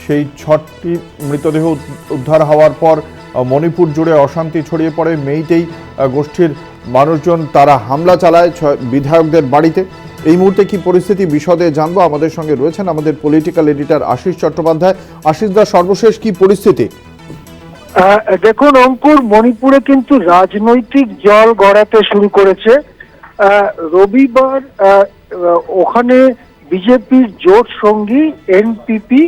S1: সেই 6টি মৃতদেহ উদ্ধার হওয়ার পর মণিপুর জুড়ে অশান্তি ছড়িয়ে পড়ে। মেইটেই গোষ্ঠীর মানুষজন তারা হামলা চালায় বিধায়কদের বাড়িতে। এই মুহূর্তে কি পরিস্থিতি বিশদে জানবো। আমাদের সঙ্গে রয়েছেন আমাদের পলিটিক্যাল এডিটর আশিস চট্টোপাধ্যায়। আশিস দা, সর্বশেষ কি পরিস্থিতি?
S9: দেখুন অঙ্কুর, মণিপুরে কিন্তু রাজনৈতিক জল গড়াতে শুরু করেছে। রবিবার ওখানে বিজেপির জোট সঙ্গী এনপিপি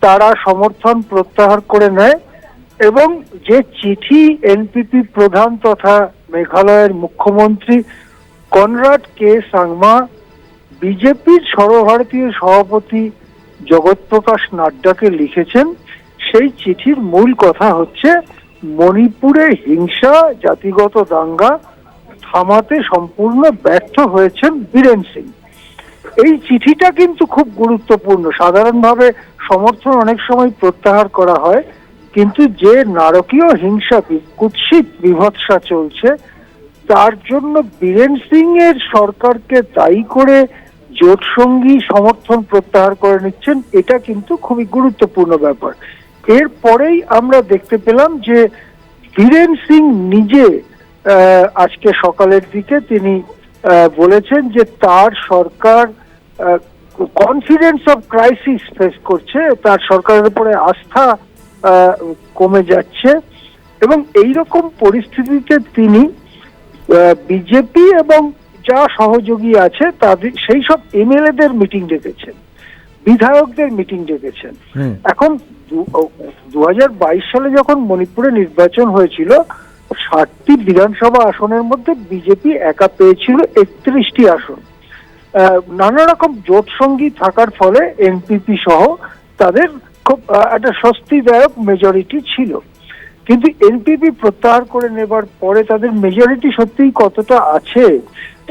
S9: তারা সমর্থন প্রত্যাহার করে নেয় এবং যে চিঠি এনপিপি প্রধান তথা মেঘালয়ের মুখ্যমন্ত্রী কনরাড কে সাংমা বিজেপির সর্বভারতীয় সভাপতি জগৎ প্রকাশ নাড্ডাকে লিখেছেন, সেই চিঠির মূল কথা হচ্ছে মণিপুরে হিংসা, জাতিগত দাঙ্গা থামাতে সম্পূর্ণ ব্যর্থ হয়েছেন বীরেন সিং। এই চিঠিটা কিন্তু খুব গুরুত্বপূর্ণ। সাধারণভাবে সমর্থন অনেক সময় প্রত্যাহার করা হয়, কিন্তু যে নারকীয় হিংসা, কুৎসিত বিভৎসা চলছে তার জন্য বীরেন সিং এর সরকারকে দায়ী করে জোট সঙ্গী সমর্থন প্রত্যাহার করে নিচ্ছেন, এটা কিন্তু খুবই গুরুত্বপূর্ণ ব্যাপার। এরপরেই আমরা দেখতে পেলাম যে বীরেন সিং নিজে আজকে সকালের দিকে তিনি বলেছেন যে তার সরকার কনফিডেন্স অফ ক্রাইসিস ফেস করছে, তার সরকারের উপরে আস্থা কমে যাচ্ছে এবং এই রকম পরিস্থিতিতে তিনি বিজেপি এবং যা সহযোগী আছে তাদের সেই সব এমএলএদের মিটিং ডেকেছেন, বিধায়কদের মিটিং ডেকেছেন। এখন 2022 সালে যখন মণিপুরে নির্বাচন হয়েছিল 60টি বিধানসভা আসনের মধ্যে বিজেপি একা পেয়েছিল 31টি আসন। নানা রকম জোট সঙ্গী থাকার ফলে এনপিপি সহ তাদের খুব একটা স্বস্তিদায়ক মেজরিটি ছিল, কিন্তু এনপিপি প্রত্যাহার করে নেবার পরে তাদের মেজরিটি সত্যিই কতটা আছে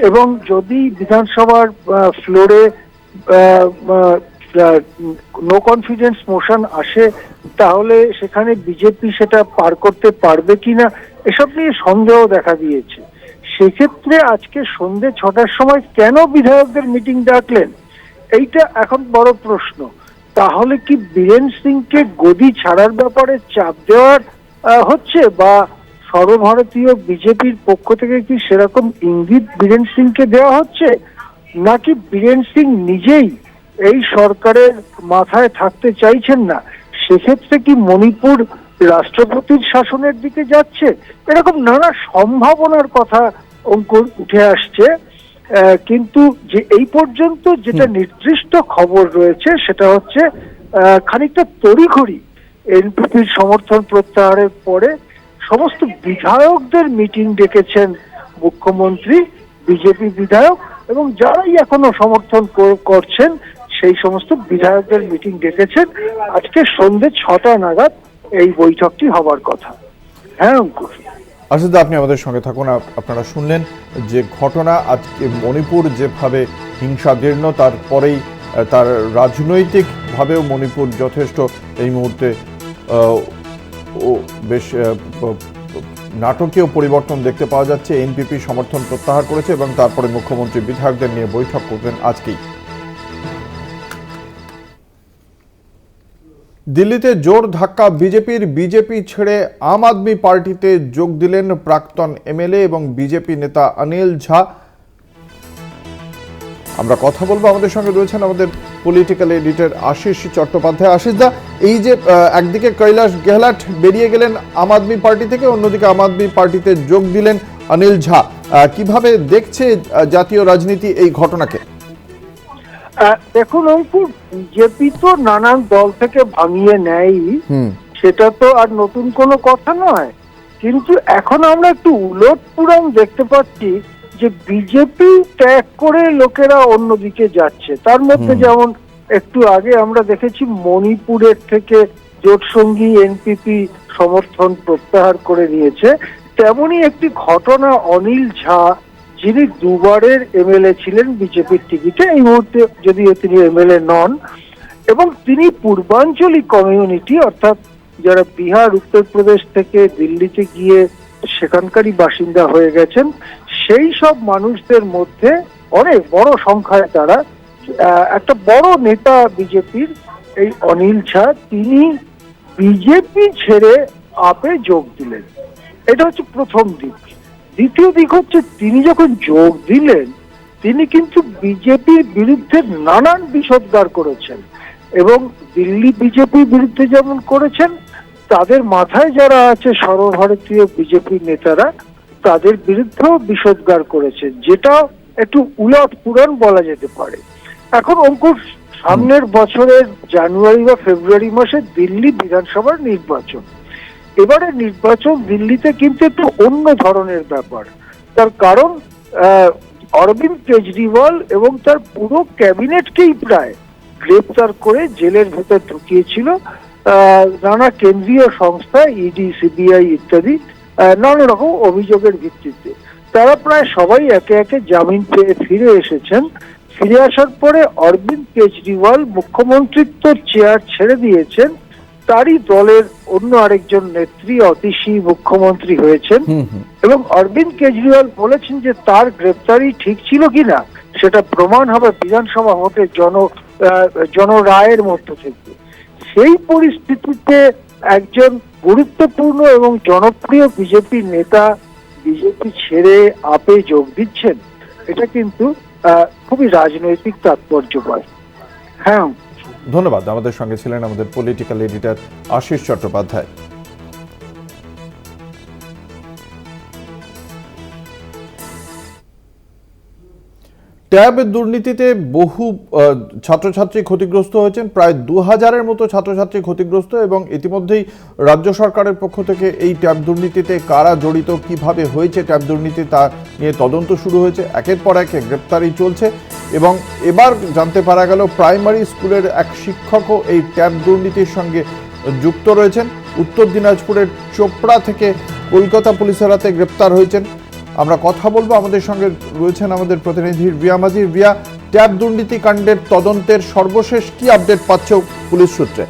S9: এবং যদি বিধানসভার ফ্লোরে নো কনফিডেন্স মোশন আসে তাহলে সেখানে বিজেপি সেটা পার করতে পারবে কিনা এসব নিয়ে সন্দেহ দেখা দিয়েছে। সেক্ষেত্রে আজকে সন্ধ্যে 6টার সময় কেন বিধায়কদের মিটিং ডাকলেন, এইটা এখন বড় প্রশ্ন। তাহলে কি বীরেন সিংকে গদি ছাড়ার ব্যাপারে চাপ দেওয়ার হচ্ছে, বা সর্বভারতীয় বিজেপির পক্ষ থেকে কি সেরকম ইঙ্গিত বীরেন সিংকে দেওয়া হচ্ছে, নাকি বীরেন সিং নিজেই এই সরকারের মাথায় থাকতে চাইছেন না? সেক্ষেত্রে কি মণিপুর রাষ্ট্রপতির শাসনের দিকে যাচ্ছে? এরকম নানা সম্ভাবনার কথা অঙ্কুর উঠে আসছে, কিন্তু যে এই পর্যন্ত যেটা নির্দিষ্ট খবর রয়েছে সেটা হচ্ছে খানিকটা তড়িঘড়ি এনপিপির সমর্থন প্রত্যাহারের পরে সমস্ত বিধায়কদের মিটিং ডেকেছেন মুখ্যমন্ত্রী, বিজেপি বিধায়ক এবং যারাই এখনো সমর্থন করছেন সেই সমস্ত বিধায়কদের মিটিং ডেকেছেন। আজকে সন্ধ্যে 6টা নাগাদ এই বৈঠকটি হবার কথা। হ্যাঁ অঙ্কুর।
S1: আশিস দা, আপনি আমাদের সঙ্গে থাকুন। আপনারা শুনলেন যে ঘটনা আজকে মণিপুর যেভাবে হিংসাদীর্ণ, তারপরেই তার রাজনৈতিকভাবেও মণিপুর যথেষ্ট এই মুহূর্তে বেশ নাটকীয় পরিবর্তন দেখতে পাওয়া যাচ্ছে। এনপিপি সমর্থন প্রত্যাহার করেছে এবং তারপরে মুখ্যমন্ত্রী বিধায়কদের নিয়ে বৈঠক করবেন আজকেই। দিল্লিতে জোর ধাক্কা বিজেপির। বিজেপি ছেড়ে আম আদমি পার্টিতে যোগ দিলেন প্রাক্তন এমএলএ এবং বিজেপি নেতা অনিল ঝা। আমরা কথা বলবো, আমাদের সঙ্গে রয়েছেন আমাদের পলিটিক্যাল এডিটর আশিস চট্টোপাধ্যায়। আশিস দা, এই যে একদিকে কৈলাস গেহলট বেরিয়ে গেলেন আম আদমি পার্টি থেকে, অন্যদিকে আম আদমি পার্টিতে যোগ দিলেন অনিল ঝা, কিভাবে দেখছে জাতীয় রাজনীতি এই ঘটনাকে?
S9: দেখুন অঙ্কুর, বিজেপি তো নানান দল থেকে ভাঙিয়ে নেয়, সেটা তো আর নতুন কোনো কথা নয়, কিন্তু এখন আমরা একটু উলট পুরাণ দেখতে পাচ্ছি যে বিজেপি ত্যাগ করে লোকেরা অন্যদিকে যাচ্ছে। তার মধ্যে যেমন একটু আগে আমরা দেখেছি মণিপুরের থেকে জোট সঙ্গী এনপিপি সমর্থন প্রত্যাহার করে নিয়েছে, তেমনি একটি ঘটনা অনিল ঝা, যিনি দুবারের এমএলএ ছিলেন বিজেপির টিকিটে, এই মুহূর্তে যদিও তিনি এমএলএ নন, এবং তিনি পূর্বাঞ্চলী কমিউনিটি অর্থাৎ যারা বিহার, উত্তরপ্রদেশ থেকে দিল্লিতে গিয়ে সেখানকারই বাসিন্দা হয়ে গেছেন, সেই সব মানুষদের মধ্যে অনেক বড় সংখ্যায় তারা একটা বড় নেতা বিজেপির এই অনিল ঝা, তিনি বিজেপি ছেড়ে আপে যোগ দিলেন। এটা হচ্ছে প্রথম দিক। দ্বিতীয় দিক হচ্ছে, তিনি যখন যোগ দিলেন তিনি কিন্তু বিজেপির বিরুদ্ধে নানান বিষোদ্গার করেছেন, এবং দিল্লি বিজেপির বিরুদ্ধে যেমন করেছেন, তাদের মাথায় যারা আছে সর্বভারতীয় বিজেপি নেতারা, তাদের বিরুদ্ধেও বিষোদ্গার করেছেন, যেটা একটু উলট পুরাণ বলা যেতে পারে। এখন অঙ্কুশ, সামনের বছরের জানুয়ারি বা ফেব্রুয়ারি মাসে দিল্লি বিধানসভার নির্বাচন। এবারে নির্বাচন দিল্লিতে কিন্তু একটু অন্য ধরনের ব্যাপার। তার কারণ অরবিন্দ কেজরিওয়াল এবং তার পুরো ক্যাবিনেটকেই প্রায় গ্রেপ্তার করে জেলের ভেতর ঢুকিয়েছিল নানা কেন্দ্রীয় সংস্থা, ইডি, সিবিআই ইত্যাদি নানা রকম অভিযোগের ভিত্তিতে। তারা প্রায় সবাই একে একে জামিন পেয়ে ফিরে এসেছেন। ফিরে আসার পরে অরবিন্দ কেজরিওয়াল মুখ্যমন্ত্রিত্ব চেয়ার ছেড়ে দিয়েছেন, তারই দলের অন্য আরেকজন নেত্রী অতিশী মুখ্যমন্ত্রী হয়েছেন, এবং অরবিন্দ কেজরিওয়াল বলেছেন যে তার গ্রেপ্তারি ঠিক ছিল কিনা সেটা প্রমাণ হবে বিধানসভা ভোটে জনরায়ের মধ্য থেকে। সেই পরিস্থিতিতে একজন গুরুত্বপূর্ণ এবং জনপ্রিয় বিজেপি নেতা বিজেপি ছেড়ে আপে যোগ দিচ্ছেন, এটা কিন্তু খুবই রাজনৈতিক তাৎপর্য পায়। হ্যাঁ,
S1: ধন্যবাদ। আমাদের সঙ্গে ছিলেন আমাদের political editor Ashis Chattopadhyay. Tab দুর্নীতিতে বহু ছাত্রছাত্রী ক্ষতিগ্রস্ত হয়েছেন, প্রায় 2000-এর মতো ছাত্রছাত্রী ক্ষতিগ্রস্ত, এবং ইতিমধ্যেই রাজ্য সরকারের পক্ষ থেকে এই ট্যাব দুর্নীতিতে কারা জড়িত, কিভাবে হয়েছে ট্যাব দুর্নীতি, তা নিয়ে তদন্ত শুরু হয়েছে। একের পর এক গ্রেপ্তারি চলছে, এবং এবার জানতে পারা গেল প্রাইমারি স্কুলের এক শিক্ষকও এই ট্যাব দুর্নীতির সঙ্গে যুক্ত রয়েছেন। উত্তর দিনাজপুরের চোপড়া থেকে কলকাতা পুলিশের হাতে গ্রেপ্তার হয়েছেন। আমরা কথা বলবো, আমাদের সঙ্গে রয়েছেন আমাদের প্রতিনিধি রিয়া মাঝি। রিয়া, ট্যাব দুর্নীতি কাণ্ডের তদন্তের সর্বশেষ কি আপডেট পাচ্ছ পুলিশ সূত্রে?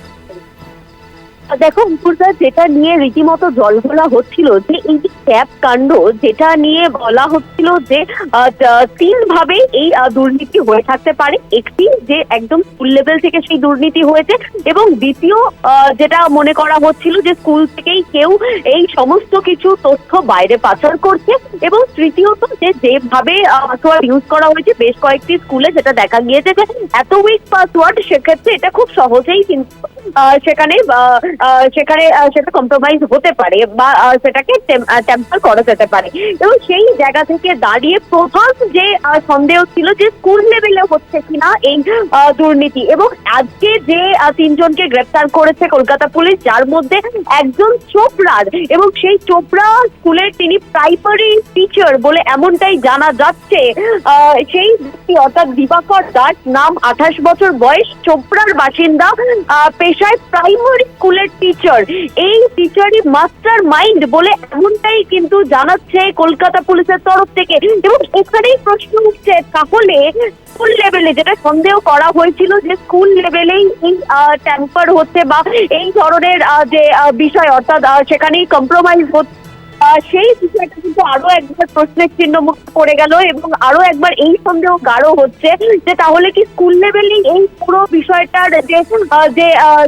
S2: দেখো অঙ্কুরদা, যেটা নিয়ে রীতিমতো জলঘোলা হচ্ছিল যে এই যে ট্যাব কাণ্ড, যেটা নিয়ে বলা হচ্ছিল যে 3 ভাবে এই দুর্নীতি হয়ে থাকতে পারে। একটি যে একদম স্কুল লেভেল থেকে সেই দুর্নীতি হয়েছে, এবং দ্বিতীয় যেটা মনে করা হচ্ছিল যে স্কুল থেকেই কেউ এই সমস্ত কিছু তথ্য বাইরে পাচার করছে, এবং তৃতীয়ত যেভাবে পাসওয়ার্ড ইউজ করা হয়েছে বেশ কয়েকটি স্কুলে, যেটা দেখা গিয়েছে যে এত উইক পাসওয়ার্ড, সেক্ষেত্রে এটা খুব সহজেই কিন্তু সেখানে সেটা কম্প্রোমাইজ হতে পারে বা সেটাকে টেম্পার করা যেতে পারে। এবং সেই জায়গা থেকে দাঁড়িয়ে প্রধান যে সন্দেহ ছিল যে স্কুল লেভেলে হচ্ছে কিনা এই দুর্নীতি, এবং আজকে যে 3 জনকে গ্রেপ্তার করেছে কলকাতা পুলিশ, যার মধ্যে একজন চোপড়ার, এবং সেই চোপড়া স্কুলের তিনি প্রাইমারি টিচার বলে এমনটাই জানা যাচ্ছে। সেই ব্যক্তি অর্থাৎ দিবাকর দাস, নাম, 28 বছর বয়স, চোপড়ার বাসিন্দা, পেশায় প্রাইমারি স্কুলের টিচার। এই টিচারই মাস্টার মাইন্ড বলে এমনটাই কিন্তু জানাচ্ছে কলকাতা পুলিশের তরফ থেকে। এবং এখানেই প্রশ্ন উঠছে, তাহলে স্কুল লেভেলে যেটা সন্দেহ করা হয়েছিল যে স্কুল লেভেলেই এই ট্যাম্পার হচ্ছে বা এই ধরনের যে বিষয়, অর্থাৎ সেখানেই কম্প্রোমাইজ হচ্ছে, সেই বিষয়টা কিন্তু আরো একবার প্রশ্নের চিহ্ন মুক্ত করে গেল, এবং আরো একবার এই সন্দেহ গাঢ় হচ্ছে যে তাহলে কি স্কুল লেভেলেই এই পুরো বিষয়টার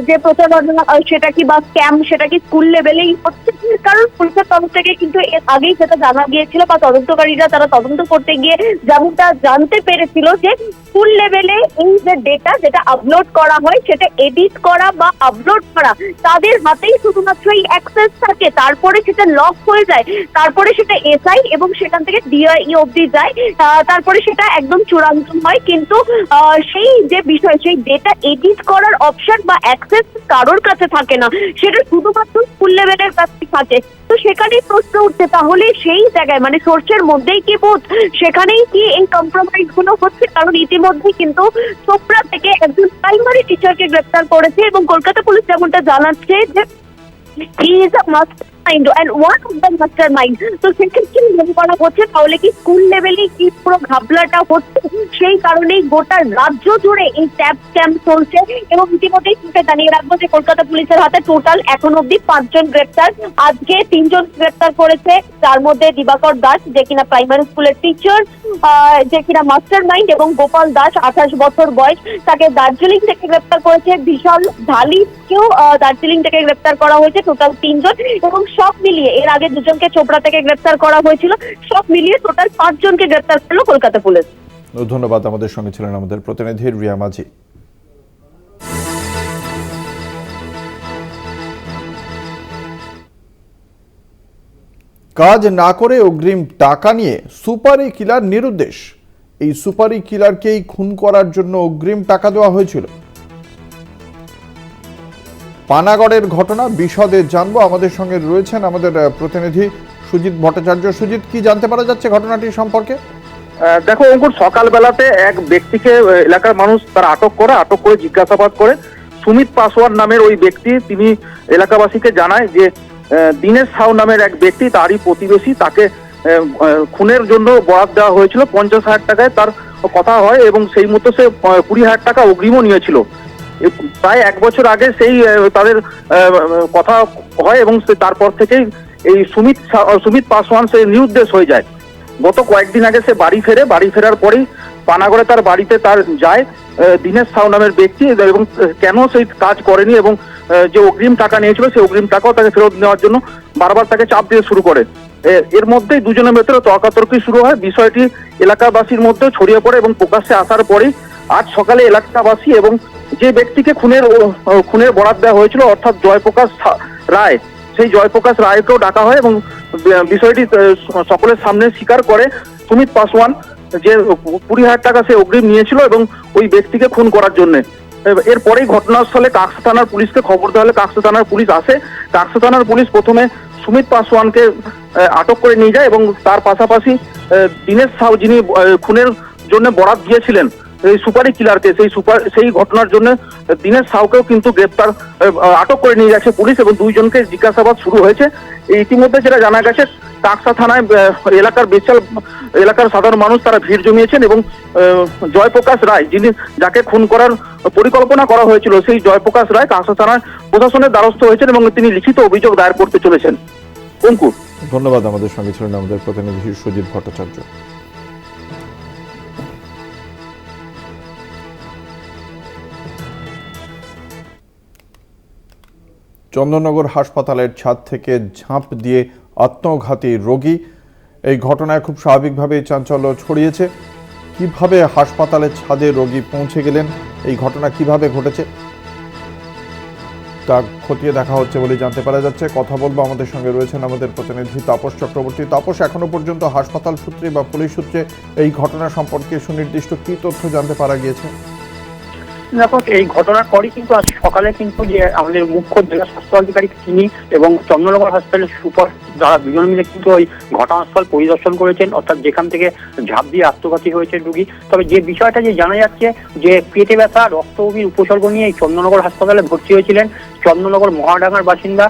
S2: যে প্রচারণা সেটা কি বা স্ক্যাম, সেটা কি স্কুল লেভেলেই হচ্ছে? কারণ পুলিশের তরফ থেকে কিন্তু এর আগেই সেটা জানা গিয়েছিল, বা তদন্তকারীরা তারা তদন্ত করতে গিয়ে যেমনটা জানতে পেরেছিল যে স্কুল লেভেলে এই যে ডেটা যেটা আপলোড করা হয়, সেটা এডিট করা বা আপলোড করা তাদের হাতেই শুধুমাত্র এই অ্যাক্সেস থাকে, তারপরে সেটা লক হয়ে যায়, তারপরে সেটা এসআই এবং সেখান থেকে ডিআই অবধি যায়, তারপরে সেটা একদম চূড়ান্ত হয়। কিন্তু সেই যে বিষয়, সেই ডেটা এডিট করার অপশন বা অ্যাক্সেস কারোর কাছে থাকে না, সেটা শুধুমাত্র স্কুল লেভেলের কাছে থাকে। তো সেখানেই প্রশ্ন উঠছে, তাহলে সেই জায়গায় মানে সোর্সের মধ্যেই কি বোধ, সেখানেই কি এই কম্প্রোমাইজ গুলো হচ্ছে? কারণ ইতিমধ্যে কিন্তু চোপড়া থেকে একজন প্রাইমারি টিচারকে গ্রেপ্তার করেছে, এবং কলকাতা পুলিশ যেমনটা জানাচ্ছে যে he is a master mind and one of the master mind. তো সেক্ষেত্রে মনে করা হচ্ছে তাহলে কি স্কুল লেভেলে কি পুরো ঘাবলাটা হচ্ছে, সেই কারণেই গোটা রাজ্য জুড়ে এই ট্যাব স্ক্যাম চলছে। এবং ইতিমধ্যেই জানিয়ে রাখবো যে কলকাতা পুলিশের হাতে টোটাল এখন অব্দি 5 জন গ্রেপ্তার। আজকে 3 জন গ্রেপ্তার করেছে, তার মধ্যে দিবাকর দাস যে কিনা প্রাইমারি স্কুলের টিচার, যে কিনা মাস্টার মাইন্ড, এবং গোপাল দাস 28 বছর বয়স, তাকে দার্জিলিং থেকে গ্রেপ্তার করেছে। বিশাল ঢালিকেও দার্জিলিং থেকে গ্রেপ্তার করা হয়েছে। টোটাল 3 জন, এবং সব মিলিয়ে এর আগে 2 জনকে চোপড়া থেকে গ্রেপ্তার করা হয়েছিল। সব মিলিয়ে টোটাল 5 জনকে গ্রেপ্তার করলো কলকাতা পুলিশ।
S1: ধন্যবাদ। আমাদের সঙ্গে ছিলেন আমাদের প্রতিনিধি রিয়া মাঝি। কাজ না করে অগ্রিম টাকা নিয়ে সুপারি কিলার নিরুদ্দেশ। এই সুপারি কিলারকেই খুন করার জন্য অগ্রিম টাকা দেওয়া হয়েছিল। পানাগড়ের ঘটনা বিশদে জানবো। আমাদের সঙ্গে রয়েছেন আমাদের প্রতিনিধি সুজিত ভট্টাচার্য। সুজিত, কি জানতে পারা যাচ্ছে ঘটনাটি সম্পর্কে?
S5: দেখো অঙ্কুর, সকালবেলাতে এক ব্যক্তিকে এলাকার মানুষ তারা আটক করে জিজ্ঞাসাবাদ করে। সুমিত পাসওয়ান নামের ওই ব্যক্তি, তিনি এলাকাবাসীকে জানায় যে দীনেশ সাউ নামের এক ব্যক্তি, তারই প্রতিবেশী, তাকে খুনের জন্য বরাদ দেওয়া হয়েছিল 50,000 টাকায়। তার কথা হয় এবং সেই মতো সে 20,000 টাকা অগ্রিমও নিয়েছিল। প্রায় 1 বছর আগে সেই তাদের কথা হয় এবং তারপর থেকেই এই সুমিত পাসওয়ান সে নিরুদ্দেশ হয়ে যায়। গত কয়েকদিন আগে সে বাড়ি ফেরার পরেই পানাগড়ে তার বাড়িতে তার যায় দীনেশ সাউ নামের ব্যক্তি, এবং কেন সেই কাজ করেনি এবং যে অগ্রিম টাকা নিয়েছিল সেই অগ্রিম টাকাও তাকে ফেরত নেওয়ার জন্য বারবার তাকে চাপ দিয়ে শুরু করে। এর মধ্যেই দুজনের ভেতরে তর্কাতর্কি শুরু হয়। বিষয়টি এলাকাবাসীর মধ্যে ছড়িয়ে পড়ে এবং প্রকাশ্যে আসার পরেই আজ সকালে এলাকাবাসী এবং যে ব্যক্তিকে খুনের বরাদ দেওয়া হয়েছিল অর্থাৎ জয়প্রকাশ রায়, সেই জয়প্রকাশ রায়কেও ডাকা হয় এবং বিষয়টি সকলের সামনে স্বীকার করে সুমিত পাসওয়ান যে 20,000 টাকা সে অগ্রিম নিয়েছিল এবং ওই ব্যক্তিকে খুন করার জন্য। এরপরেই ঘটনাস্থলে কাকসা থানার পুলিশকে খবর দেওয়া হলে কাকসা থানার পুলিশ আসে। কাকসা থানার পুলিশ প্রথমে সুমিত পাসওয়ানকে আটক করে নিয়ে যায় এবং তার পাশাপাশি দীনেশ সাউ, যিনি খুনের জন্য বরাত দিয়েছিলেন এই সুপারি কিলারকে, সেই ঘটনার জন্য দীনেশ সাউকেও কিন্তু আটক করে নিয়ে গেছে পুলিশ এবং 2 জনকে জিজ্ঞাসাবাদ শুরু হয়েছে। ইতিমধ্যে যেটা জানা গেছে, কাকসা থানায় এলাকার সাধারণ মানুষ তারা ভিড় জমিয়েছেন এবং জয়প্রকাশ রায়, যাকে খুন করার পরিকল্পনা করা হয়েছিল, সেই জয়প্রকাশ রায় কাকসা থানায় প্রশাসনের দ্বারস্থ হয়েছেন এবং তিনি লিখিত অভিযোগ দায়ের করতে চলেছেন। অঙ্কুর,
S1: ধন্যবাদ। আমাদের সঙ্গে ছিলেন আমাদের প্রতিনিধি সুজিত ভট্টাচার্য। চন্দননগর হাসপাতালের ছাদ থেকে ঝাঁপ দিয়ে আত্মঘাতী রোগী। এই ঘটনায় খুব স্বাভাবিকভাবেই চাঞ্চল্য ছড়িয়েছে। কিভাবে হাসপাতালের ছাদে রোগী পৌঁছে গেলেন, এই ঘটনা কিভাবে ঘটেছে তা খতিয়ে দেখা হচ্ছে বলে জানতে পারা যাচ্ছে। কথা বলবো, আমাদের সঙ্গে রয়েছেন আমাদের প্রতিনিধি তাপস চক্রবর্তী। তাপস, এখনো পর্যন্ত হাসপাতাল সূত্রে বা পুলিশ সূত্রে এই ঘটনা সম্পর্কে সুনির্দিষ্ট কি তথ্য জানতে পারা গিয়েছে?
S17: দেখো, এই ঘটনার পরই কিন্তু আজ সকালে কিন্তু যে আমাদের মুখ্য জেলা স্বাস্থ্য আধিকারিক তিনি এবং চন্দননগর হাসপাতালের সুপার, যারা 2জন মিলে কিন্তু ওই ঘটনাস্থল পরিদর্শন করেছেন, অর্থাৎ যেখান থেকে ঝাঁপ দিয়ে আত্মঘাতী হয়েছে রোগী। তবে যে বিষয়টা যে জানা যাচ্ছে যে পেটে ব্যথা, রক্তবমির উপসর্গ নিয়ে এই চন্দননগর হাসপাতালে ভর্তি হয়েছিলেন চন্দননগর মহাডাঙ্গার বাসিন্দা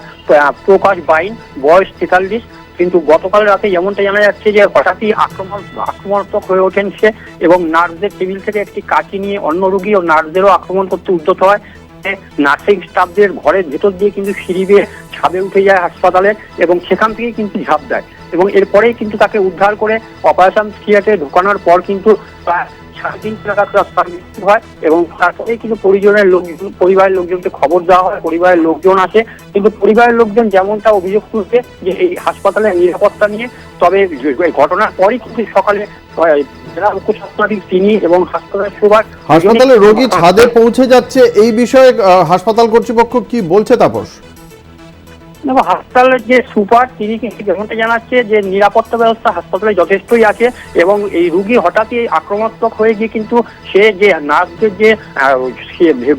S17: প্রকাশ বাইন, বয়স 43। কিন্তু গতকাল রাতে যেমনটা জানা যাচ্ছে যে হঠাৎই আক্রমণাত্মক হয়ে ওঠেন সে এবং নার্সদের টেবিল থেকে একটি কাঁচি নিয়ে অন্য রোগী ও নার্সদেরও আক্রমণ করতে উদ্যত হয়। নার্সিং স্টাফদের ঘরের ভেতর দিয়ে কিন্তু সিঁড়ি বেয়ে ছাদে উঠে যায় হাসপাতালে এবং সেখান থেকেই কিন্তু ঝাঁপ দেয় এবং এরপরেই কিন্তু তাকে উদ্ধার করে অপারেশন থিয়েটারে ঢোকানোর পর কিন্তু প্রায় 3.5 নাগাদ তার মৃত্যু হয় এবং তারপরেই কিন্তু পরিবারের লোকজনকে খবর দেওয়া হয়। পরিবারের লোকজন আসে, কিন্তু পরিবারের লোকজন যেমনটা অভিযোগ তুলছে যে এই হাসপাতালের নিরাপত্তা নিয়ে। তবে ঘটনার পরই কিন্তু সকালে জেলা মুখ্য স্বাস্থ্য আধিকারিক তিনি এবং হাসপাতালের সুপার,
S1: হাসপাতালের রোগী ছাদে পৌঁছে যাচ্ছে, এই বিষয়ে হাসপাতাল কর্তৃপক্ষ কি বলছে তাপস?
S17: দেখো, হাসপাতালের যে সুপার তিনি কিন্তু যেমনটা জানাচ্ছে যে নিরাপত্তা ব্যবস্থা হাসপাতালে যথেষ্টই আছে এবং এই রুগী হঠাৎই আক্রমণাত্মক হয়ে গিয়ে কিন্তু সে যে নার্সদের যে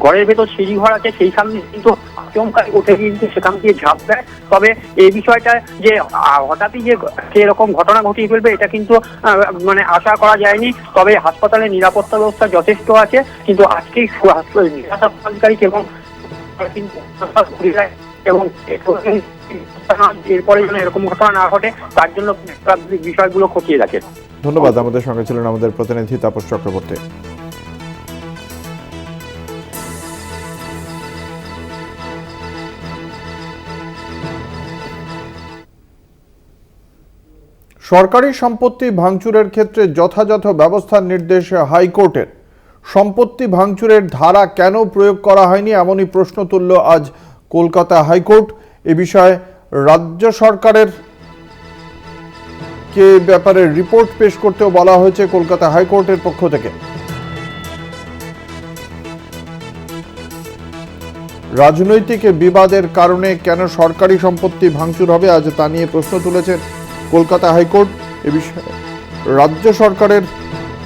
S17: ঘরের ভেতর সিঁড়ি ঘর আছে সেইখান দিয়ে কিন্তু আচমকা উঠে গিয়ে কিন্তু সেখান দিয়ে ঝাঁপ দেয়। তবে এই বিষয়টা যে হঠাৎই যে এরকম ঘটনা ঘটিয়ে ফেলবে এটা কিন্তু মানে আশা করা যায়নি। তবে হাসপাতালের নিরাপত্তা ব্যবস্থা যথেষ্ট আছে, কিন্তু আজকেই জেলা স্বাস্থ্য আধিকারিক এবং এবং এরপরে যেন এরকম ঘটনা না ঘটে তার জন্য বিষয়গুলো খতিয়ে দেখে।
S1: ধন্যবাদ। আমাদের সঙ্গে ছিলেন আমাদের প্রতিনিধি তাপস চক্রবর্তী। সরকারি সম্পত্তি ভাঙচুরের ক্ষেত্রে যথাযথ ব্যবস্থার নির্দেশ হাইকোর্টের। সম্পত্তি ভাঙচুরের ধারা কেন প্রয়োগ করা হয়নি এমনই প্রশ্ন তুলল আজ কলকাতা হাইকোর্ট। এ বিষয়ে রাজ্য সরকারের কে ব্যাপারে রিপোর্ট পেশ করতেও বলা হয়েছে কলকাতা হাইকোর্টের পক্ষ থেকে। রাজনৈতিক বিবাদের কারণে কেন সরকারি সম্পত্তি ভাঙচুর হবে, আজ তা নিয়ে প্রশ্ন তুলেছেন কলকাতা হাইকোর্ট। এ বিষয়ে রাজ্য সরকারের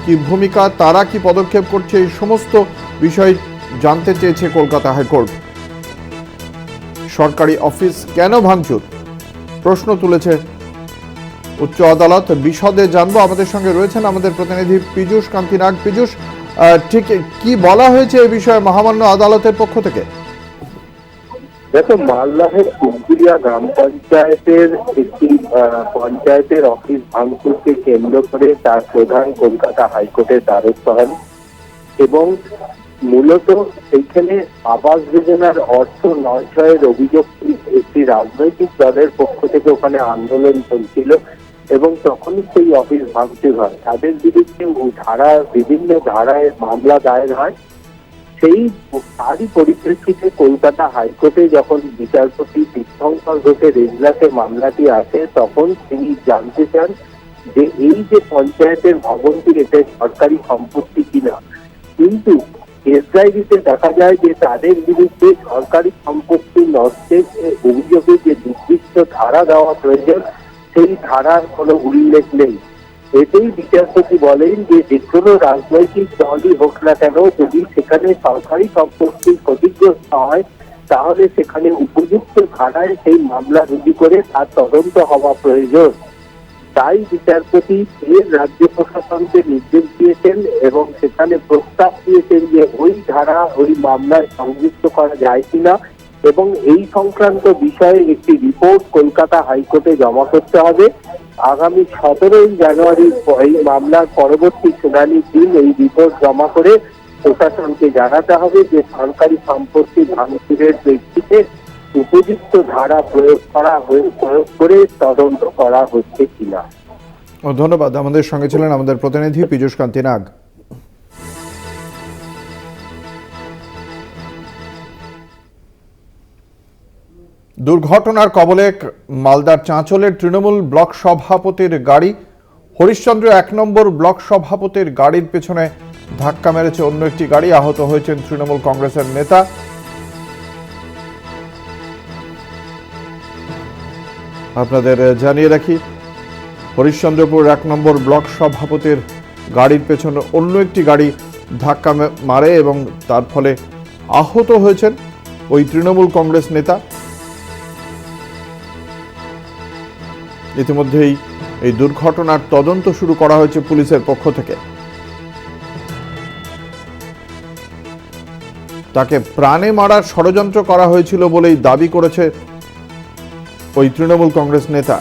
S1: কি ভূমিকা, তারা কি পদক্ষেপ করছে, এই সমস্ত বিষয় জানতে চেয়েছে কলকাতা হাইকোর্ট। সরকারি অফিস কেন ভাঙচুর প্রশ্ন তুলেছে উচ্চ আদালত। বিশদে জানবো। আমাদের সঙ্গে রয়েছেন আমাদের প্রতিনিধি পীযূষ কান্তি নাগ। পীযূষ, ঠিক কি বলা হয়েছে এই বিষয়ে মহামান্য আদালতের পক্ষ থেকে?
S18: দেখো, মালদহের কুমকুরিয়া গ্রাম পঞ্চায়েতের একটি পঞ্চায়েতের অফিস ভাঙচুরকে কেন্দ্র করে তার প্রধান কলকাতা হাইকোর্টের দ্বারস্থ হন এবং মূলত এইখানে আবাস যোজনার অর্থ নয়ছয়ের অভিযোগ একটি রাজনৈতিক দলের পক্ষ থেকে ওখানে আন্দোলন চলছিল এবং তখনই সেই অফিস ভাঙচুর হয়। তাদের বিরুদ্ধে বিভিন্ন ধারায় মামলা দায়ের হয়। সেই তারই পরিপ্রেক্ষিতে কলকাতা হাইকোর্টে যখন বিচারপতি তীর্থঙ্কর ঘোষের এজলাসে মামলাটি আসে, তখন তিনি জানতে চান যে এই যে পঞ্চায়েতের ভবনটি, এটা সরকারি সম্পত্তি কিনা। কিন্তু এসআইডিতে দেখা যায় যে তাদের বিরুদ্ধে সরকারি সম্পত্তি নষ্টের অভিযোগে যে নির্দিষ্ট ধারা দেওয়া প্রয়োজন, সেই ধারার কোনো উল্লেখ নেই। এতেই বিচারপতি বলেন যে যে কোনো রাজনৈতিক দলই হোক না কেন, যদি সেখানে সরকারি সম্পত্তির ক্ষতিগ্রস্ত হয় তাহলে সেখানে উপযুক্ত ধারায় সেই মামলা রুজু করে তার তদন্ত হওয়া প্রয়োজন। তাই বিচারপতি ফের রাজ্য প্রশাসনকে নির্দেশ দিয়েছেন এবং সেখানে প্রস্তাব দিয়েছেন যে ওই ধারা ওই মামলায় সংযুক্ত করা যায় কিনা এবং এই সংক্রান্ত বিষয়ে একটি রিপোর্ট কলকাতা হাইকোর্টে জমা করতে হবে। আগামী 17 জানুয়ারি এই মামলার পরবর্তী শুনানির দিন এই রিপোর্ট জমা করে প্রশাসনকে জানাতে হবে যে সরকারি সম্পত্তি ভাঙচুরের প্রেক্ষিতে উপযুক্ত ধারা প্রয়োগ করে তদন্ত করা হচ্ছে কিনা।
S1: ধন্যবাদ। আমাদের সঙ্গে ছিলেন আমাদের প্রতিনিধি পীযূষ কান্তি নাগ। দুর্ঘটনার কবলে মালদার চাঁচলের তৃণমূল ব্লক সভাপতির গাড়ি। হরিশ্চন্দ্র 1 নম্বর ব্লক সভাপতির গাড়ির পেছনে ধাক্কা মেরেছে অন্য একটি গাড়ি। আহত হয়েছেন তৃণমূল কংগ্রেসের নেতা। আপনাদের জানিয়ে রাখি, হরিশ্চন্দ্রপুর 1 নম্বর ব্লক সভাপতির গাড়ির পেছনে অন্য একটি গাড়ি ধাক্কা মারে এবং তার ফলে আহত হয়েছেন ওই তৃণমূল কংগ্রেস নেতা। ইতিমধ্যেই এই দুর্ঘটনার তদন্ত শুরু করা হয়েছে পুলিশের পক্ষ থেকে। তাকে প্রাণে মারার ষড়যন্ত্র করা হয়েছিল বলেই দাবি করেছে ওই তৃণমূল কংগ্রেস নেতা।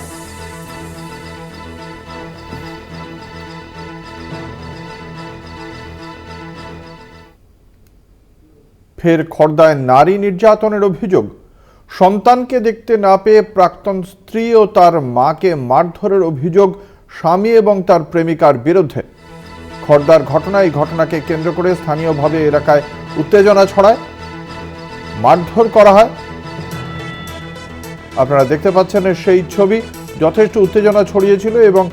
S1: ফের খড়দায় নারী নির্যাতনের অভিযোগ। সন্তানকে দেখতে না পেয়ে প্রাক্তন স্ত্রী ও তার মাকে মারধরের অভিযোগ স্বামী এবং তার প্রেমিকার বিরুদ্ধে। খড়দার ঘটনায় এই ঘটনাকে কেন্দ্র করে স্থানীয়ভাবে এলাকায় উত্তেজনা ছড়ায়, মারধর করা হয়। আপনারা দেখতে পাচ্ছেন সেই ছবি। যথেষ্ট উত্তেজনা ছড়িয়েছিল এবং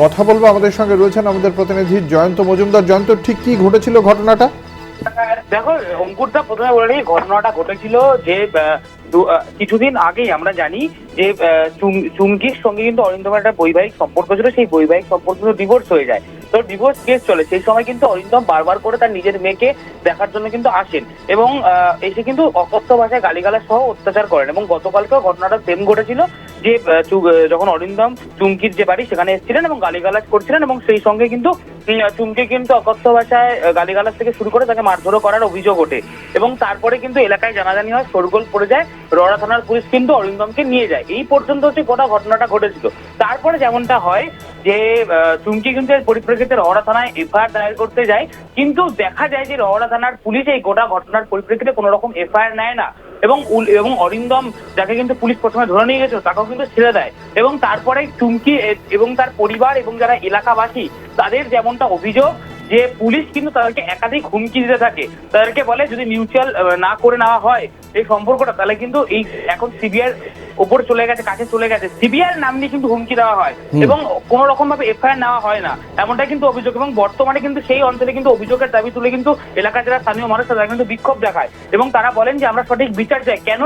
S1: কথা বলবো। আমাদের সঙ্গে রয়েছেন আমাদের প্রতিনিধি জয়ন্ত মজুমদার। জয়ন্ত, ঠিক কি ঘটেছিল ঘটনাটা?
S5: দেখো অঙ্কুরদা, প্রথমে বলে নিই, ঘটনাটা ঘটেছিল যে কিছুদিন আগেই আমরা জানি যে চুমকির সঙ্গে কিন্তু অরিন্দমের একটা বৈবাহিক সম্পর্ক ছিল। সেই বৈবাহিক সম্পর্ক ডিভোর্স হয়ে যায়, তো ডিভোর্স কেস চলে। সেই সময় কিন্তু অরিন্দম বারবার করে তার নিজের মেয়েকে দেখার জন্য কিন্তু আসেন এবং এসে কিন্তু অকথ্য ভাষায় গালিগালাজ সহ অত্যাচার করেন এবং গতকালকেও ঘটনাটা সেম ঘটেছিল। যে যখন অরিন্দম চুমকির যে বাড়ি সেখানে এসেছিলেন এবং গালিগালাজ করছিলেন এবং সেই সঙ্গে কিন্তু চুমকি কিন্তু অকথ্য ভাষায় গালিগালাজ থেকে শুরু করে তাকে মারধরও করার অভিযোগ ওঠে এবং তারপরে কিন্তু এলাকায় জানাজানি হয়, শোরগোল পড়ে যায়, রওড়া থানার পুলিশ কিন্তু অরিন্দমকে নিয়ে যায়। এই পর্যন্ত হচ্ছে গোটা ঘটনাটা ঘটেছিল। তারপরে যেমনটা হয় যে চুমকি কিন্তু এর পরিপ্রেক্ষিতে রওড়া থানায় এফআইআর দায়ের করতে যায়, কিন্তু দেখা যায় যে রওড়া থানার পুলিশ এই গোটা ঘটনার পরিপ্রেক্ষিতে কোনো রকম এফআইআর নেয় না এবং অরিন্দম যাকে কিন্তু পুলিশ প্রথমে ধরে নিয়ে গেছিল তাকেও কিন্তু ছেড়ে দেয় এবং তারপরে চুমকি এবং তার পরিবার এবং যারা এলাকাবাসী তাদের যেমনটা অভিযোগ যে পুলিশ কিন্তু তাদেরকে একাধিক হুমকি দিতে থাকে, তাদেরকে বলে যদি মিউচুয়াল না করে নেওয়া হয় এই সম্পর্কটা তাহলে কিন্তু এই এখন সিবিআই ওপর চলে গেছে, কাছে চলে গেছে, সিবিআই নাম নিয়ে কিন্তু হুমকি দেওয়া হয় এবং কোনো রকম ভাবে এফআইআর নেওয়া হয় না, এমনটা কিন্তু অভিযোগ। এবং বর্তমানে কিন্তু সেই অঞ্চলে কিন্তু অভিযোগের দাবি তুলে কিন্তু এলাকার যারা স্থানীয় মানুষ তারা কিন্তু বিক্ষোভ দেখায় এবং তারা বলেন যে আমরা সঠিক বিচার চাই, কেন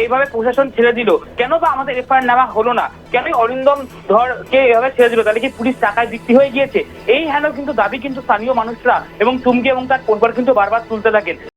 S5: এইভাবে প্রশাসন ছেড়ে দিল, কেন বা আমাদের এফআইআর নেওয়া হলো না, কেন অরিন্দম ধরকে এভাবে ছেড়ে দিল, তাহলে কি পুলিশ টাকায় বিক্রি হয়ে গিয়েছে, এই হেন কিন্তু দাবি কিন্তু স্থানীয় মানুষরা এবং চুমকি এবং তার পরিবার কিন্তু বারবার তুলতে থাকেন।